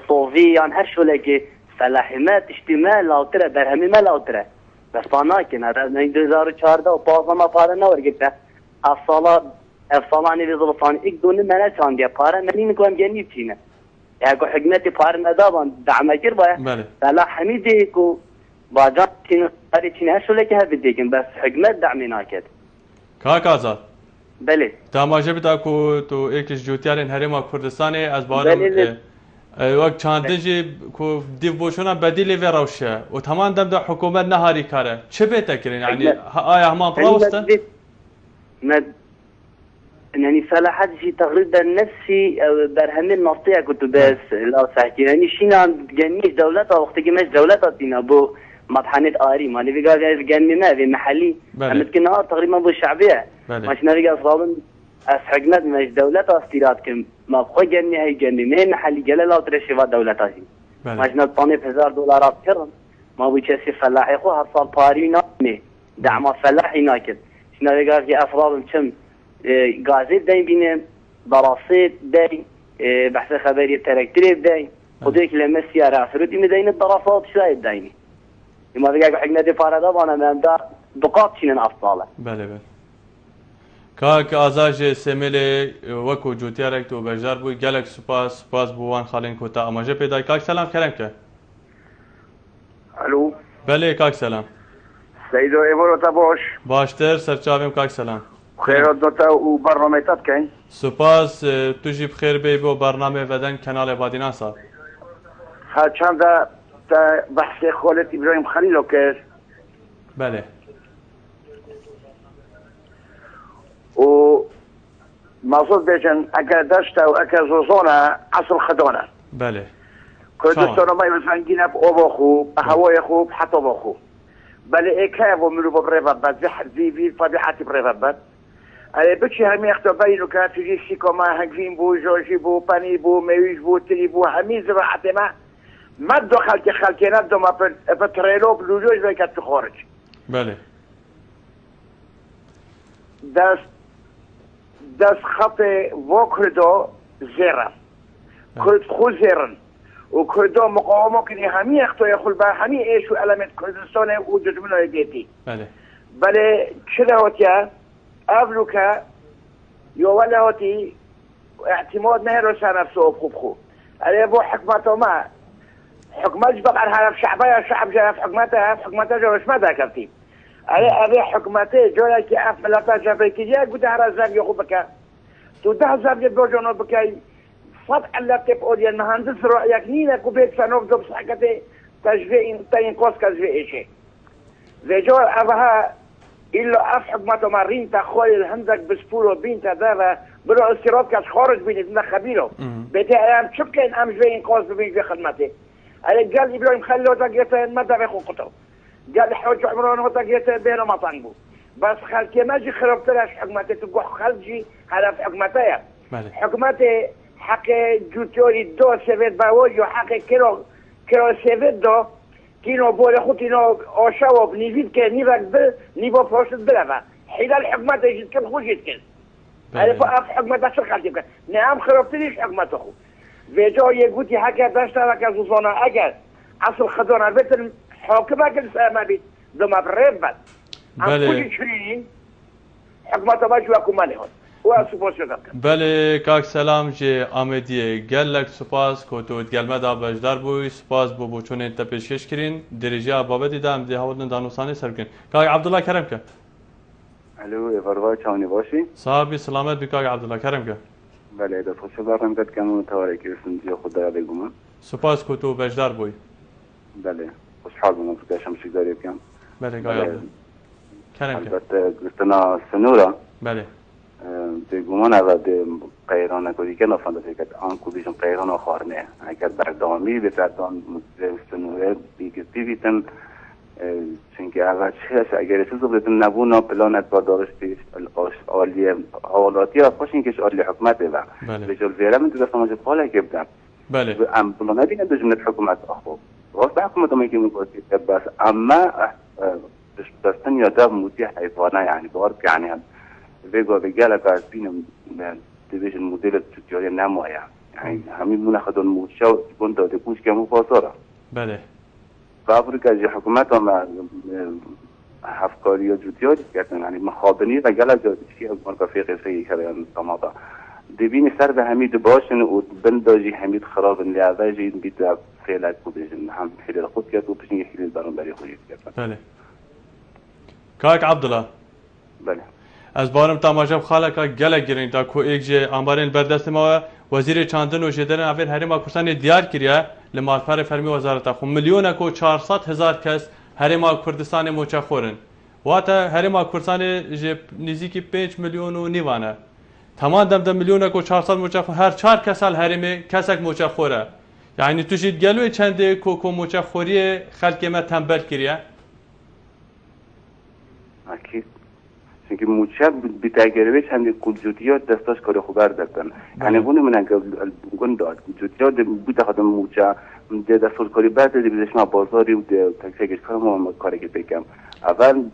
طوفی یان هر شولکی فلاحیمت اجتماع لاوتره برهمی ما لاوتره بس بانا کن هذا 2014 و 15 ما پاره نورگیده افصالانی ویزلفانی ایک دونه منه چاندیه پاره منی نکوام گنی بچینه اگه حکمتی پاره ندابان دعمه کر باید فلاحمی دیگه که باجان چینه هر شولکی ها بدیگن بس حکمت دعمی ناکد کاک آزاد بله تماشا بتا کو تو ایکش جوتیارین هرما کردستان از بارم وقت چاندنجی کو دیو بوشونا بدیل و روشه و تمام دم حکومت نهاری کاره چه بهتر کرین یعنی آیا همان پروستن يعني فلاحات شيء تقريبا نفسي برهمي النفطية كنت بس لا صحكي يعني شينا جنيش دولتها وقت مش دولتها تينا بو مطحنة آري ما نبي قال جني ما في محلي أمتكنا تقريبا بو الشعبية مش نبي قال صابن أسحقنا مش دولتها استيراد كم ما بخو جني هاي جني ما محلي جل لا ترشيفات دولتها هي مش نطني $1000 كرم ما بو شيء فلاحي خو هالصال باري نامي دعم فلاحي ناكد شنو نبي قال في أفراد كم غازي داين بين دراسات داين بحث خبري تركتري داين خديك لما السيارة فرودي مدين الدراسات شايد دايني لما بقى حقنا دي فاردا وانا من دا دقات شنن افصاله بله بله كاك ازاج سميلي وكو جوتيارك تو بجار بو گلك سپاس بوان خالين كوتا اماجه پیدا كاك سلام كلام که الو بله كاك سلام سيدو ايبورو باش باشتر سرچاویم كاك سلام خير دوتا و برنامجات كاين سپاس تجي بخير بي بو برنامه ودن كانال بادينا صاحب ها چند تا بحث خالد ابراهیم خلیل رو کرد بله و مقصود بيجن اگر داشته و اگر زوزانه اصل خدانه بله کردستان ما مثلا گینه با خوب هوای خوب حتی با خوب بله اکه و ملو ببره بد زیوی طبیعتی بره بد بچه همه اختباری رو که توی سیکا ما هنگوین بو جاجی بو پنی بو میویش بو تلی بو همه زراعت ما دخل که خلقی ندو ما پترلو بلوجوش بکت تو خارج بله دست خط و کردا زیرن کرد خود زیرن و کردا مقاومه کنی همی اختای خود بر همی ایش و علامت کردستان و دجمن های دیتی بله چه هاتیا اولو که یا ولی هاتی اعتماد نه رو سر نفسه خوب خوب علی بو حکمت ما حکمت جبق عن حرف شعبه یا شعب جرف حکمته جرش مده کردیم علی ابی حکمته جایی که اف ملتا جبه کجا گوده هر زبی خوب بکه تو 10 زبی بجانو بکی فضع اللي تقول يا المهندس رأيك نينا كوبيت سنوف دوب صحكتي تجفئين تين قوس كجفئ شيء ذي جور أبها إلا أفحق ما تمرين تخوي الهندك بسبولو بين تدابا بلو استيراد كاش خارج بين ابن خبيلو بيتي أيام شكين أم جفئين قوس بين في خدمتي قال إبراهيم خلو تقيته مدى بيخو قطو قال حوج عمران وتقيته بينه ما طنبو بس خلكي ما جي خربتلاش حكمتي تقول خلجي هذا في حكمتي حكمتي حق جوتیاری 2 سوید باوی و حق کرو سوید دو کینو بوله خود کینو آشاو نیوید که نیوک بل نیو پروشت بلافا حیل الحکمت ایجید کن خوش جید کن عرفو اف حکمت داشت خالتیم کن نعم خرابتریش حکمت خود و جا یه گوتی حقی داشت لکه زوزانه اگر اصل خدانه بیتن حاکم اگر سهمه بید دو مبرب بد ام کلی چرینین حکمت باش و کمانه هست بله کاک سلام جه آمدیه گلک سپاس کتوت گلمه دا بجدار بوی سپاس بو بچون انت پیشکش کرین درجه آبابه دیدم ده هاودن دانوسانی سر کن کاک عبدالله کرم که الو ایواروا چاونی باشی صاحبی سلامت بی کاک عبدالله کرم که بله دست خوش دارم کد کنون تواره که سنجی خود داره بگم سپاس کتو بجدار بوی بله خوشحال بودم که شمسی داری بکن بله کاک عبدالله کرم که البته گفتنا سنورا بله de gumana va de qayrana ko dikena fanda se kat an ko bijum qayrana kharne agar bardami be tadon mustnure bigtivitan çünkü اول چه اگر چیزو بدون نبونا پلانت با داشتی عالی حوالاتی خوشین که عالی حکومت و به جل ویرا من تو سماج پالا که بدم بله ام پلان دیگه دجمنت حکومت اخو راست حکومت ما که میگوید بس اما دستن یاد موتی حیوانه یعنی بار یعنی بگو بگلا که بینم دیویژن مدل تجاری نمایا یعنی همین منخدون موشا بند داده کوش که مو پاسارا بله فابریکا جه حکومت هم هفکاری و جوتیاری کردن یعنی مخابنی و گلا جادشی از مرکفی قصه کردن تماما دبین سر به حمید باشن و بنداجی حمید خراب لیاوه جین بیت فعلا کوبیجن هم خیلی خود کرد و پیشین خیلی برام برای خودی کرد بله کاک عبدالله بله از بارم تماشا خاله که گله گیرین تا کو یک جه آمارین بردست ما وزیر چاندن و جدرن اول هرما کردستان دیار کریه لمالفر فرمی وزارت خو میلیون کو 400,000 کس هرما کردستان موچه خورن واتا هرما کردستان نزدیک 5 میلیون و نیوانه تمام دم میلیون کو 400 موچه هر 4 کسال هرمه کسک موچه خوره یعنی تو شید گلوی چنده کو موچه خوری خلک ما تنبل کریه اكيد çünkü موچه بی‌تجربه چند کلجوتیات دستاش کار خوب دادن یعنی بونه من گون داد کلجوتیات بود خدم موچه ده دستور کاری بعد ده بیزش ما بازاری و ده تکسیگش کارم کاری که بگم اول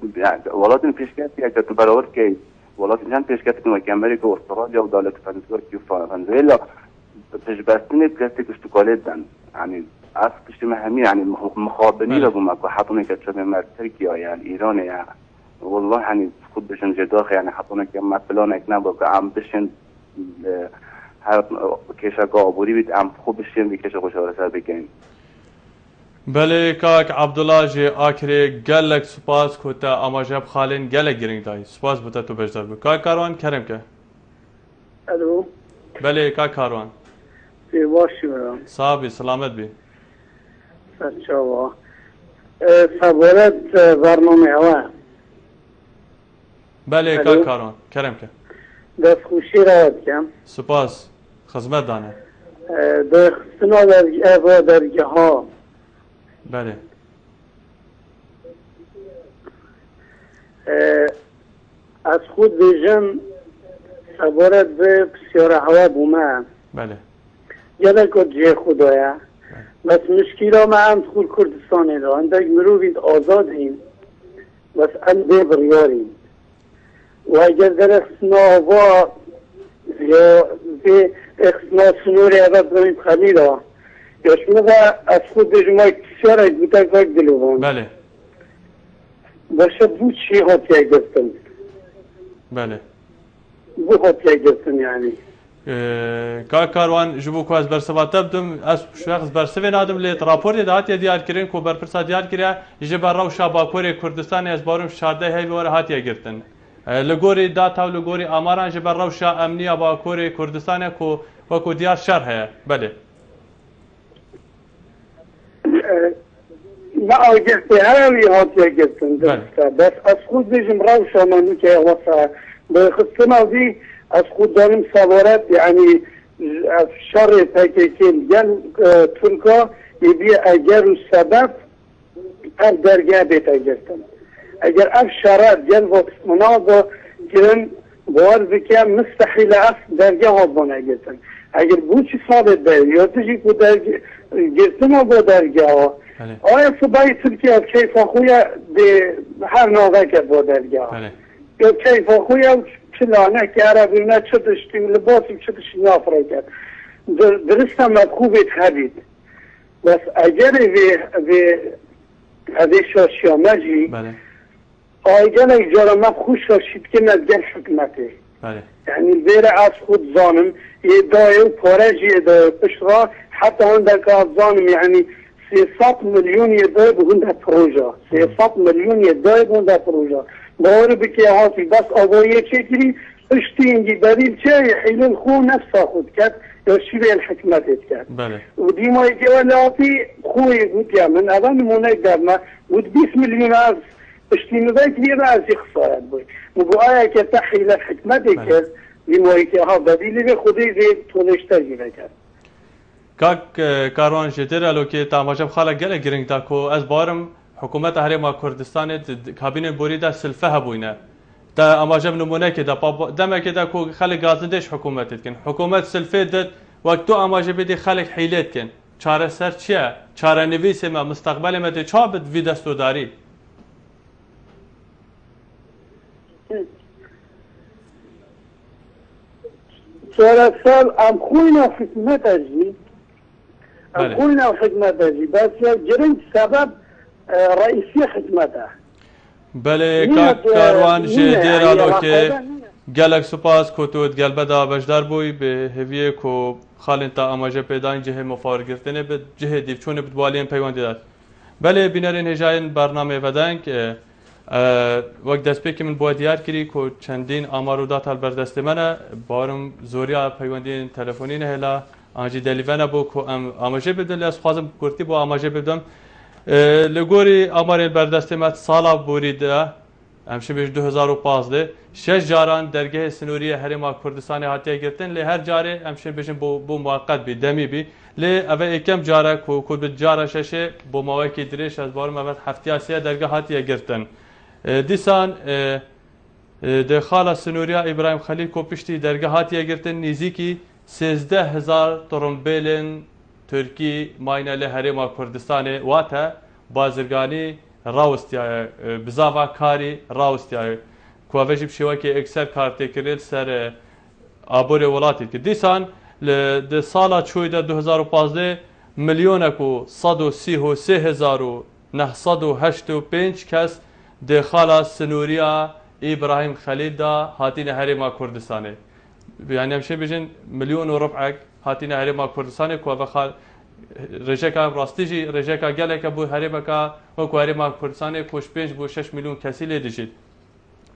ولادن پیشکستی اگر تو برابر که ولادن چند پیشکستی که امریکا و استرالیا و دولت فرانسه که ونزوئلا تجربتين بلاستيك استقالتن يعني اصل همين يعني مخابنين لهم اكو حاطين كتشبه مع تركيا يعني ايران يعني والله يعني خد بشن جداخ يعني حاطين كما بلانك نبا عم بشن كيشا قابوري بيت عم خوب بشن بكيشا خوشا سر بكين بله کاک عبدالله جی آخری گلک سپاس کتا اما جب خالین گلک گرینگ دایی سپاس بوده تو بجدار بو کاک کاروان کرم که الو بله کاک کاروان باشی برام صاحبی سلامت بی سرچاوا سبارت برنامه ها بله کاک کاروان کرم که دست خوشی را کم سپاس خدمت دانه دستنا در درگه ها بله از خود بیژن سبارت به بسیار هوا بومه بله یاده که جه خدایا بس مشکل ما هم دخول کردستانه دا اندک مروفید آزاد هیم بس انده بریاریم و اگر در اخصنا و یا به اخصنا سنوری اول بریم خلیل ها یا شما از خود بجمعی کسیار بودک وقت دلوان بله باشه بود چی هاتیه گفتن بله بو هاتیه گفتن یعنی کا کاروان جبو کو از برسبات بدم از شخص برسوی نادم لیت راپور دات دیار کرین کو برپرسا دیار کریا جبر رو شاباکور کردستان از بارم شارده هی ور هاتیه گرتن لګوري داتا او لګوري اماران جبر رو شا امنیه باکور کردستان کو وکو دیار شرح بله ما اگرتی همی هاتیه گفتن بس از خود بجم رو شامانو که واسه به خصنا دی از خود دارم سوارت یعنی از شر پاکستان گل ترکا یبی اگر و سبب هر درگاه بیتا گرتن اگر اف شرط گل وقت مناظر گرن باور بکم مستحیل اف درگاه ها بانه گرتن اگر بو چی ثابت باید یا تجی که گرتن ها با درگاه ها آیا صبای ترکیه از کیف خویا به هر نوعه که با درگاه ها یا کیف خویا چلانه که عربی نه چه داشتی لباسی چه داشتی نافره کرد درست هم خوبت خبید بس اگر به شاشیامجی آیگل اجاره ما خوش راشید که نزگر حکمته یعنی بیر از خود زانم یه دایه و پارج یه دایه پشرا حتی هنده که از زانم یعنی 300 میلیون یه دایه بگونده پروژه 300 میلیون یه دایه بگونده پروژه باور بکی هاتی بس آوایه چه کری اشتی اینگی بدیل چه حیلن خو نفسا خود کرد یا شیره الحکمتت کرد و دیمایی که ولاتی خوی بود یا من اول نمونه دارم بود 20 میلیون از اشتی نوی که بیره از خسارت بود و با آیا که تحیل الحکمت کرد دیمایی که ها بدیلی به خودی زید تولشتر گیره کرد کاروان جدر الو که تاماجم خالق گله گرنگ دا کو از بارم حکومت هرما کردستان کابینه بوری دا سلفه هبوینه دا اماجم نمونه که دا دمه که دا کو خلق گازندش حکومت کن حکومت سلفه داد وقت تو اماجه بدی خلق حیلت کن چاره سر چیه چاره نویس ما مستقبل ما ده چا بد وی دستو داری چاره سال ام خوینا خدمت ازی ام خوینا خدمت ازی بس جرنج سبب رئیسی خدمته بله کاروان جدیر الو که گلک سپاس کتود گل بدا بجدار بوی به هویه کو خالن تا اماجه پیدان جه مفاور گرفتنه به جه دیو چونه بدوالین پیوندی داد بله بینرین هجاین برنامه ودن که وقت دست پی که من باید دیار کری که چندین آمارو دات هل بردست منه بارم زوریا پیوندین تلفونی نهلا آنجی دلیونه بو که آماجه بدن لیاس خوازم کرتی بو آماجه بدم لگوری آمار بردست مت سالا بوریده همشه بیش 2015 شش جاران درگاه سنوری هرما کردستان هاتیه گرتن لی هر جاره همشه بیشن بو موقت بی دمی بی لی اوه اکم جاره کو به جاره ششه بو مواقعی دریش از بارم اوه هفتیاسیه درگاه هاتیه گرتن دیسان ده خاله سنوریا ابراهیم خلیل کو پشتی درگاه هاتیه گرتن نیزیکی 13,000 ترمبیلن ترکی ماینه لی هرما کردستان واته بازرگانی راوستیای بزاوا کاری راوستیای کوواجب شوی که اکثر کارت کردن سر آبور ولاتی که دیسان ل سال چوی در 2015 میلیون کو 133,985 کس داخل سنوریا ابراهیم خلیل دا هاتین هرما کردستانه یعنی همشه بیشن میلیون و ربع هاتین هرما کردستانه کووا رژکا راستیجی رژکا گله که بو هرما کا و کو هرما کردستان کوش 5 بو 6 میلیون کسی لیدیشید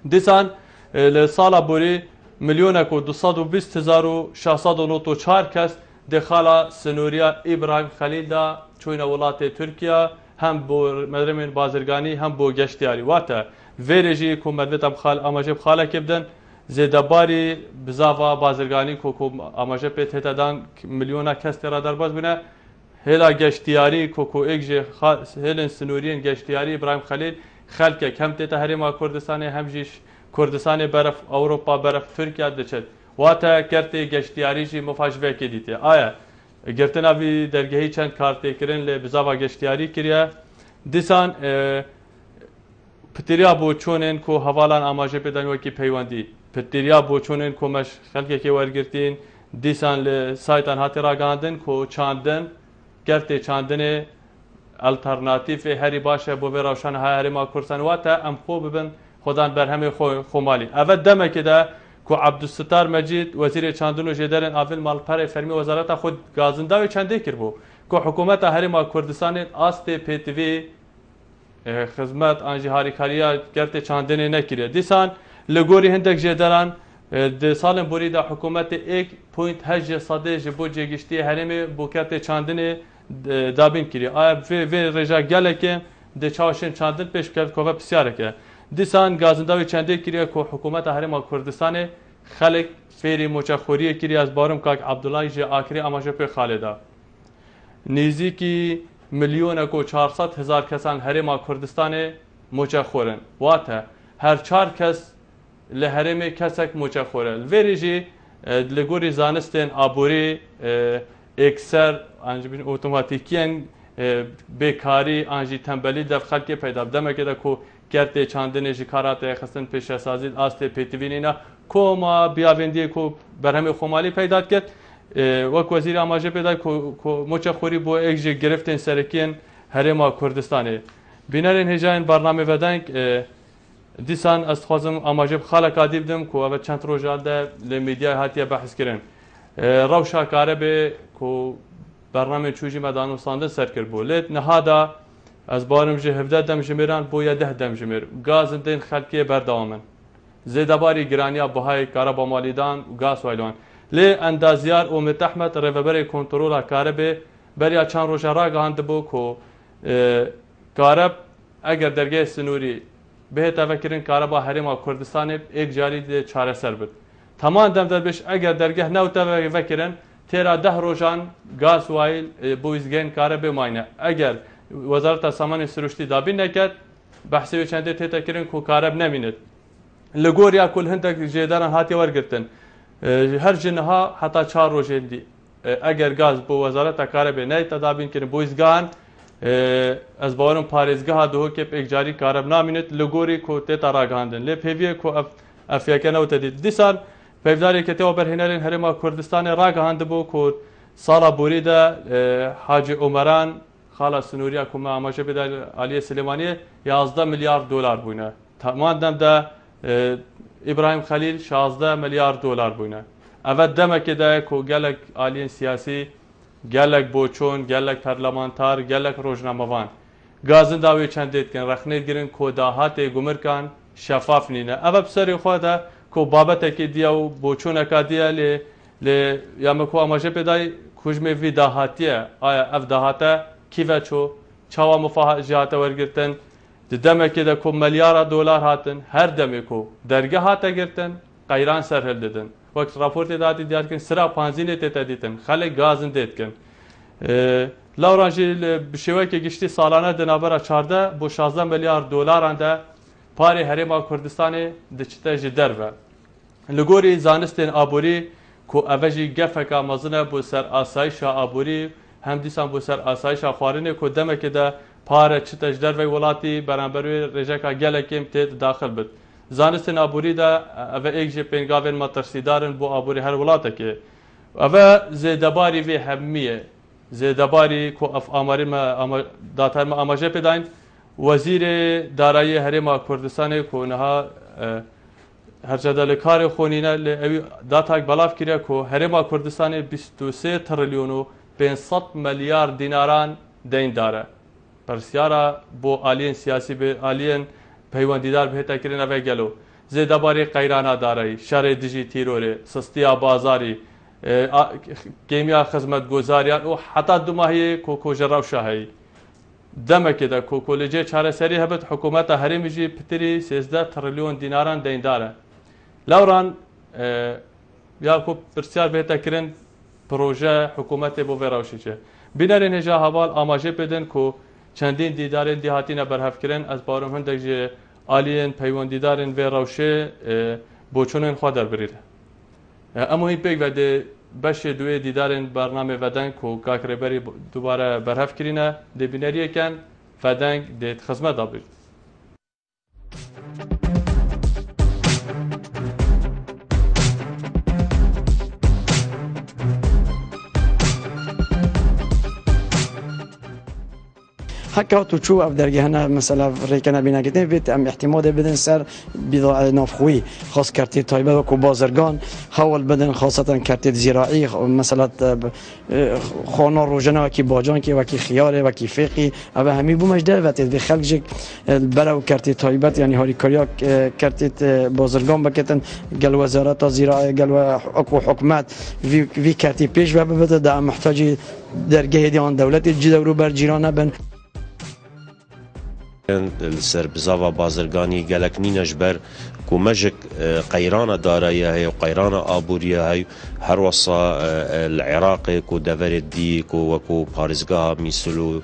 دیسان لسالا بوری میلیون کو 220,694 کس داخل سنوریا ابراهیم خلیل دا چوین ولات ترکیه هم بو مدرمین بازرگانی هم بو گشتیاری واته ویرجی کو مدوتم خال اماجب خاله کبدن زیدباری بزاوا بازرگانی کو اماجب پتهدان میلیون کس تر در باز بینه هلا گشتیاری کوکو اگجه هلن سنورین گشتیاری ابراهیم خلیل خلک کم ته هرما کردستان همجیش کردستان برف اروپا برف ترکیه دچت واتا کرته گشتیاری جی مفاجوه کدیته آیا گرتنا وی درگهی چند کارت کرن ل بزاوا گشتیاری کریه دیسان پتریا بۆ چۆنێن کۆ هەواڵان ئاماژە پێدان وەکی پەیوەندی پتریا بۆ چۆنێن کۆمەش خەڵکێکی وەرگرتین دیسان لە سایتان هاتی ڕاگەاندن کۆ چاندن گەرتێ چاندنێ ئەلتەرناتیڤێ هەری باشە بۆ بێ ڕەوشان هەرێما کوردستان واتە ئەم خۆ ببن خۆدان بەرهەمێ خۆمالی ئەvە دەمێکێدا کو عەبدولستار مەجید وەزیرێ چاندن و ژێدەرên avên malperê fermî wezareta xwe gazindawê çendê kirbû ku hikûmeta Herêma Kurdistanê astê pêtivî xizmet an jî harîkariya gertê çandinê nekiriye dîsan li gorî hindek jêderan di salên borî de hikûmetê 1.8 ji bo cêgiştiyê herêmê bû gertê çandinê dabîn kiriye aya vê rêja gelekê di çaweşên çandin pêş kove pisyareke dîsan gazindawê çendê kiriye ku hikûmeta Herêma Kurdistanê xelek fêrî moçexoriyê kiriye ez barum kak Abdullah ji akirî amaje pê xalê da nêzîkî milyonek û 400,000 kesan Herêma Kurdistanê moçexorin wate her 4 kes li herêmê kesek moçexor e li vêrê jî li gorî zanistên aborî ekser an jî otomatîkiyen bêkarî an jî tembelî dev xelkê peyda demekê de ku gertê çandinê ji karatê xistin pêşesazî astê pêtivînîna koma biyavendiyê ku berhemê xwemalî peyda dike wek wezîrê amaje pêda ku moçexorî bo ek ji girêftên serekiyên Herêma Kurdistanê bînerên hêjayên bername vedeng dîsan ez dixwazim amaje bi xaleka dî bidim ku ev çend rojan de li mîdyayê hatiye behezkirin rewşa karebê ku bernamên çû jî me danûstandin serkir bû lê niha da ez barim ji 17 demjimêran bû ya 10 demjimêr gazin tên xelkiyê berdewam in zêdebarî giraniya bihayê kareba malîdan û gaz waylan lê endaziyar Omid Ehmed rêveberê kontrola karebê beriya çend roja ragihand ku kareb eger dergehê sinûrî bihête vekirin kareba Herêma Kurdistanê ek carî de çareser bit teman dem derbêj eger dergeh newte vekirin têra 10 rojan gaz wayîl bû izgehên karebê mayne eger Wezareta Samanê Siruştî dabîn neket behsê wê çendê tête kirin ku kareb nemînit li goriya ku hindek jêderan hatiye wergirtin her ji niha heta 4 rojên dî eger gaz bû Wezareta Karebê neyte dabîn kirin bû izgehan ez bawerim parêzgeha dihokê pêk carî kareb namînit li gorî ku têta ragihandin lê pêviye ku ev fiyeke newte dît dîsan pevdarê ketê berhênerên Herêma Kurdistanê ragihandibû ku sala borî de Hacı Omeran xala sinûriya ku me amaje bêda Aliyê Silêmaniyê 11 milyar dolar bûne teman dem de İbrahim Xelîl 16 milyar dolar bûne ev demekê de ku gelek aliyên siyasî gelek boçûn gelek parlamenter gelek rojnamevan gazin dawê çendê dikin rexnê girin ku dahatê gumirkan şefaf nîne ev bi serê xwe de ku babetekê diya û boçûneka diye lê ya me ku amaje pêdayî ku ji me vî dahatiye aya ev dahate kîve çû çawa mifa jî hate wergirtin di demekê de ku milyara dolar hatin her demê ku dergeh hate girtin qeyran serhil didin wek raportê datî diyar dikin sira panzînê tête dîtin xelek gazin tê dikin lawran jî bi şêwekê giştî salane di navbera çarde bû 16 milyar dolaran de parê Herêma Kurdistanê diçite ji derve li gorî zanistên aborî ku ev jî gefeka mezin e bû ser asayişa aborî hem dîsan bû ser asayişa xwarinê ku demekê de pare çite ji dervey welatî beramber wê rêjeka gelekê tê daxil bit zanistên aborî de ev ek ji pêngavên me tirsîdarin bû aborî her welatekê ev zêdebarî vê hemmiye zêdebarî ku ev amarî me datar me amaje pêdayîn Wezîrê Darayî Herêma Kurdistanê ku niha hercede li karê xwenîne lê ew datak belav kiriye ku Herêma Kurdistanê 23 trilyon û 500 milyar dînaran deyn dare persyara bo aliyên siyasî bê aliyên peywendîdar bihête kirin ev gelo zêdebarî qeyrana darayî şerê dijî tîrorê sistiya bazarî kêmiya xizmetguzariyan û heta du mahiyê ku ji rewşa heyî demekê de ku li cê çareserî hebit hikûmeta Herêmê jî pitirî 13 trilyon dînaran deyndar e lawran ya ku pirsiyar bihête kirin proje hikûmetê bo vê rewşê çi bînerên hêja heval amaje pêdin ku çendîn dîdarên dî hatîne berhevkirin ez barum hindek ji aliyên peywendîdarên vê rewşê boçûnên xwe derbirîne em hîn pêk vedê beşê duê dîdarên bernamê vedeng ku kak rêberî dubare berhev kirîne dê bîneriyeken vedeng dê xizmet dabîr حكا تشوف أف درجة هنا مثلا ريكنا بينا كتير بيت أم احتمال بدن سر بضاعة نافخوي خاص كارتي طيبة وكو بازرگان حول بدن خاصة كارتي زراعي مثلا خانه روجنا وكي باجان كي وكي خيار وكي فقي أبا همي بومجده وقت بخلق جك برا كارتي طيبة يعني هاري كاريا كارتي بازرگان بكتن قال وزارات زراعي قال أكو حكومات في كارتي بيش وببدأ دا محتاجي درجه دیان دولت جدا رو بر جیران بن السربزاوا بازرگانی گلک نینش بر کو مجک قیران دارایه هی و قیران آبوریه هی هر وصا العراق کو دور دی کو وکو پارزگاه میسلو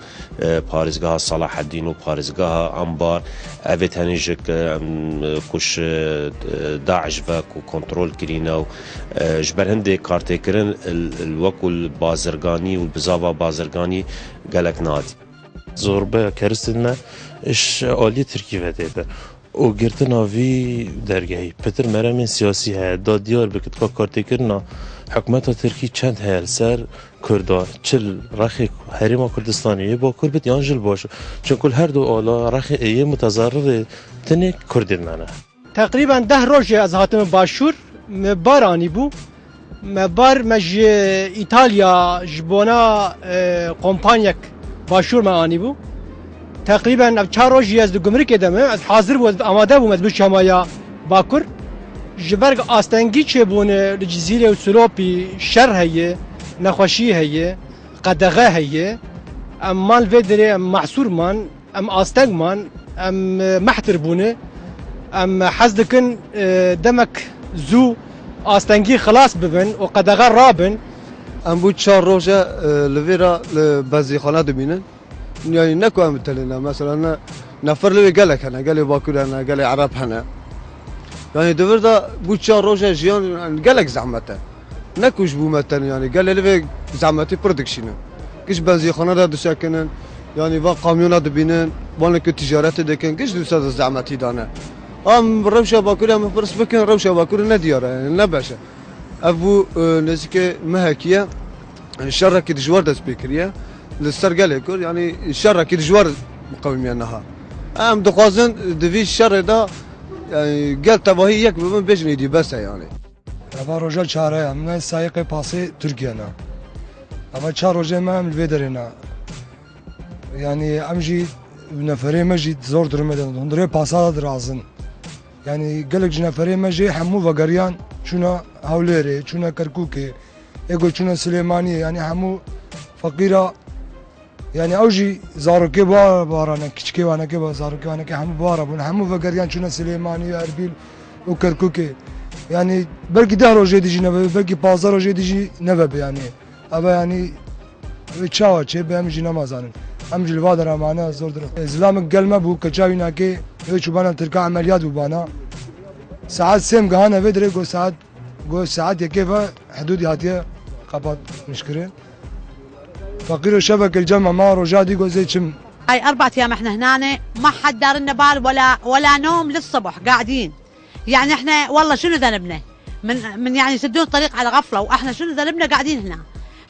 پارزگاه صلاح الدین و پارزگاه انبار اوت هنیجک کش داعش و کو کنترل کرینه و جبر هنده کارته کرن الوکو البازرگانی و البزاوا بازرگانی گلک نادی زوربه کرستن اش عالی ترکی وده او گرتنا وی درگاهی پتر مرامین سیاسی ها دا دیار بکت که کارتی کرنا حکومت ترکی چند هل سر کردا چل رخی حریم کردستانی با کربت یانجل باشه چون کل هر دو آلا رخی متضرر تنه کردین منه تقریبا 10 روز از هاتم باشور بارانی بو بار مج ایتالیا جبونا کمپانیک باشور معانی بو تقریبا 4 روزی از گمرک دمه از حاضر بود آماده بود به شمایا باکر جبرگ آستنگی چه بونه جزیره و سلوپی شر هیه نخوشی هیه قدغه هیه ام مال ودره ام معصور من ام آستنگ من ام محتر بونه ام حزدکن دمک زو آستنگی خلاص ببن و قدغه رابن ام بود 4 روز لویرا بعضی خانه دبینن يعني نكو مثلنا مثلا نفر لي قالك انا قال لي باكل انا قال لي عرب هنا يعني دوردا بوتشا روجا جيان قالك زعمته نكوش بو مثلا يعني قال لي زعمتي برودكشن كش بنزي خانه دا ساكنن يعني با كاميونات بينن بانك تجارات دكن كش دوسا زعمتي دانا ام روشا باكل ام فرس بكن روشا باكل نديار يعني نباشا ابو نزك مهكيه الشركه دجوار دا سبيكريه للسر قال يقول يعني الشر اكيد جوار مقاومين النهار ام دخوازن دفي الشر ده يعني قال تباهي يك بمن بيجني دي بس يعني اما رجال چاره من سایق پاسی ترکیه نه اما چهار روزه ما هم الفيدرنا يعني امجي نفري مجي زور درمدن هندري پاسا درازن يعني قالك نفري مجي حمو وغريان شنو هوليري شنو كركوكي يقول شنو سليماني يعني حمو فقيره يعني اوجي زاروكي بارانا كشكي وانا كي زاروكي وانا كي حمو بارا بون حمو فقريان شنو سليماني واربيل وكركوكي يعني بركي ده روجي ديجي نبى بركي بازار روجي ديجي نبى يعني ابا يعني تشاو تشي بامجي نمازان امجي الوادر معنا زور در اسلام قلمه بو كچاوينا كي هيك بانا تركا عمليات وبانا ساعات سيم غانا بدري جو ساعات كيف حدود هاتيه قبض مشكله فقير شبك الجمع ما رجادي زي كم هاي 4 ايام احنا هنا ما حد دار لنا بال ولا نوم للصبح قاعدين يعني احنا والله شنو ذنبنا من يعني يسدون الطريق على غفله واحنا شنو ذنبنا قاعدين هنا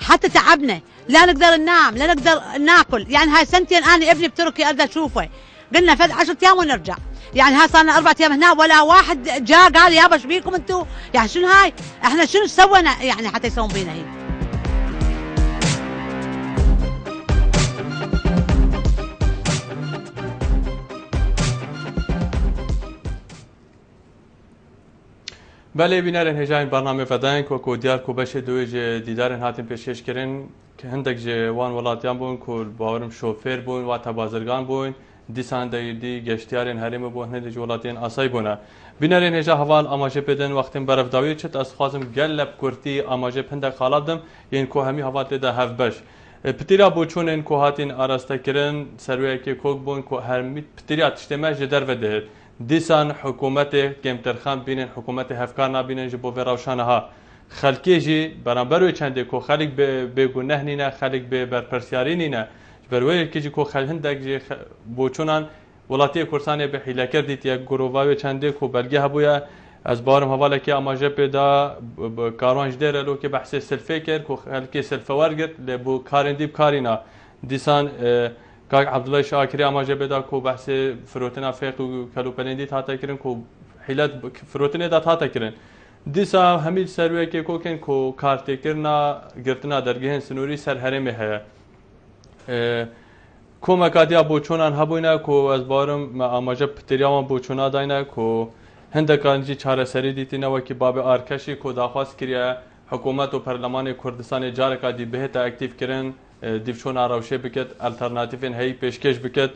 حتى تعبنا لا نقدر ننام لا نقدر ناكل يعني هاي سنتين انا ابني بتركيا اريد اشوفه قلنا فد 10 ايام ونرجع يعني هاي صار لنا 4 ايام هنا ولا واحد جاء قال يابا ايش بيكم انتم يعني شنو هاي احنا شنو سوينا يعني حتى يسوون بينا هيك بله بینارن هجاین برنامه فدان کو دیار کو بشه دوی دیدارن هاتین پیشکش کردن که هندک جوان ولاتیان بون کو باورم شوفر بون و تبازرگان بون دیسان دی گشتیارن حریم بون هندک ولاتین اسای بونه بینارن هجا حوال اماجه بدن وقتن برف داوی چت از خازم گلب کرتی اماجه پندک خالادم یین کو همی حوالت ده هفبش پتیرا بوچون ان کو هاتین آراسته کردن سروی که کوک بون کو هرمی پتیرا تشتمه جدر وده دیسان حکومت کمترخان بینن حکومت هفکار نبینن جبو وراوشانها خلکی جی برانبروی چنده کو خلق به گناه نینه خلق به برپرسیاری نینه بروی که جی کو خل هندک جی بوچونان ولاتی کورسان به حیله کردید یک گروهی چنده کو بلگه هبویا از بارم حواله که اماجه پیدا کاروانج داره لو که بحث سلفه کرد کو خلکی سلفه ورگرد لبو کارندیب کارینا دیسان کاک عبدالله شاکری آماجه بدا کو بحث فروتنا فیق و کلوپلندی تا کرن کو حیلت فروتنه دا تا کرن دیسا همیل سروی که کوکن کو کارتی کرنا گرتنا درگهن سنوری سر هرمه هیا کو مکادیا بوچونان هبوینا کو از بارم آماجه پتریاما بوچونا داینا کو هندکانجی چاره سری دیتینا و که باب آرکشی کو داخواست کریا حکومت و پارلمان کردستان جارکا دی بهتا اکتیف کرن دیفچون آراوشه بکت الترناتیفین هی پیشکش بکت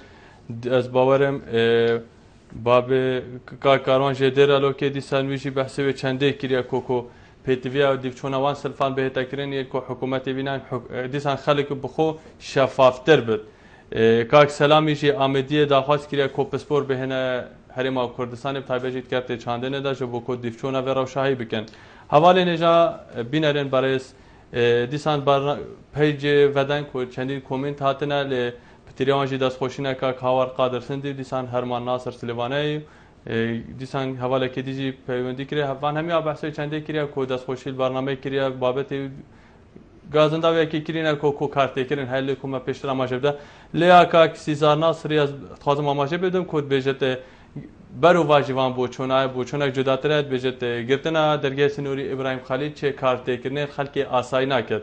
از باورم باب کاروان جدیر الو که دی سنویجی بحثی و چنده کریا کوکو پیتویا و دیفچون آوان سلفان بهتا کرن یک حکومتی بینن دیسان خلق بخو شفافتر بد کاک سلامی جی آمدیه داخواست کریا کو پسپور بهنه هرما کردستان بتایبه جید کرده چانده ندا جو بکو دیفچون و راوشاهی بکن حوالی نجا بینرین برایس دیسان بر پیج ودن کو چندین کومنت هاتنه ل پتریانجی دست خوشینه که کاور قادر سندی دیسان هرمان ناصر سلیوانی دیسان حواله که دیجی پیوندی کری وان همیا بحثی چنده کریه کو دست خوشیل برنامه کریه بابت گازنده و کی کرینه کو کارت کرین هلی کو ما پیشتر ماجه بده لیا که سیزار ناصری از خاطر ماجه بدم کد بجت برو واجبان بوچونک جداتره بجت گرتنا درگه سنوری ابراهیم خلیل چه کارت کرنه خلق آسایی نکرد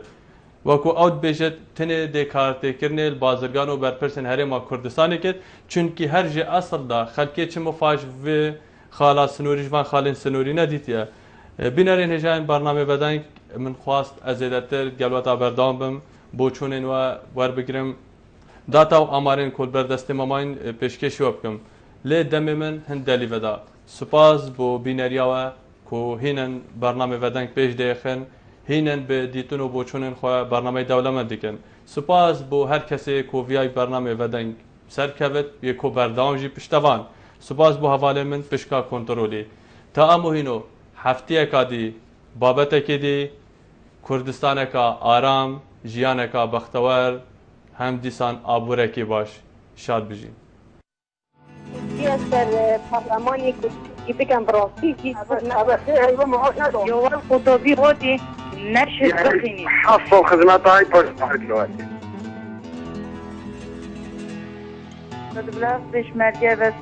وکو اوت بجت تنه ده کارت کرنه بازرگان و برپرسن هرما کردستان کرد چونکی هر جه اصل دا خلقی چه مفاج و خالا سنوری جوان خالین سنوری ندیتیه بینرین هجان برنامه بدن من خواست ازیدتر گلوتا بردام بم بوچونن و ور بگیرم داتا و آمارین کل بردست ماماین پیشکشی وبکم لی دم من هندلی ودا سپاس بو بینریا و کو هینن برنامه ودن پیش دیخن هینن به دیتون و بوچونن خو برنامه دولت دیکن سپاس بو هر کسی کو وی برنامه ودن سرکوت یکو بردامجی پشتوان سپاس بو حواله من پشکا کنترلی تا اموهینو هفته کادی بابت کدی کردستان کا آرام جیان کا بختور هم دیسان آبوره کی باش شاد بجین در پارلمانی که بگم براستی که یوان خطابی هاتی نشد بخینی حفظ خدمات های پشت بلاغ بشمرگه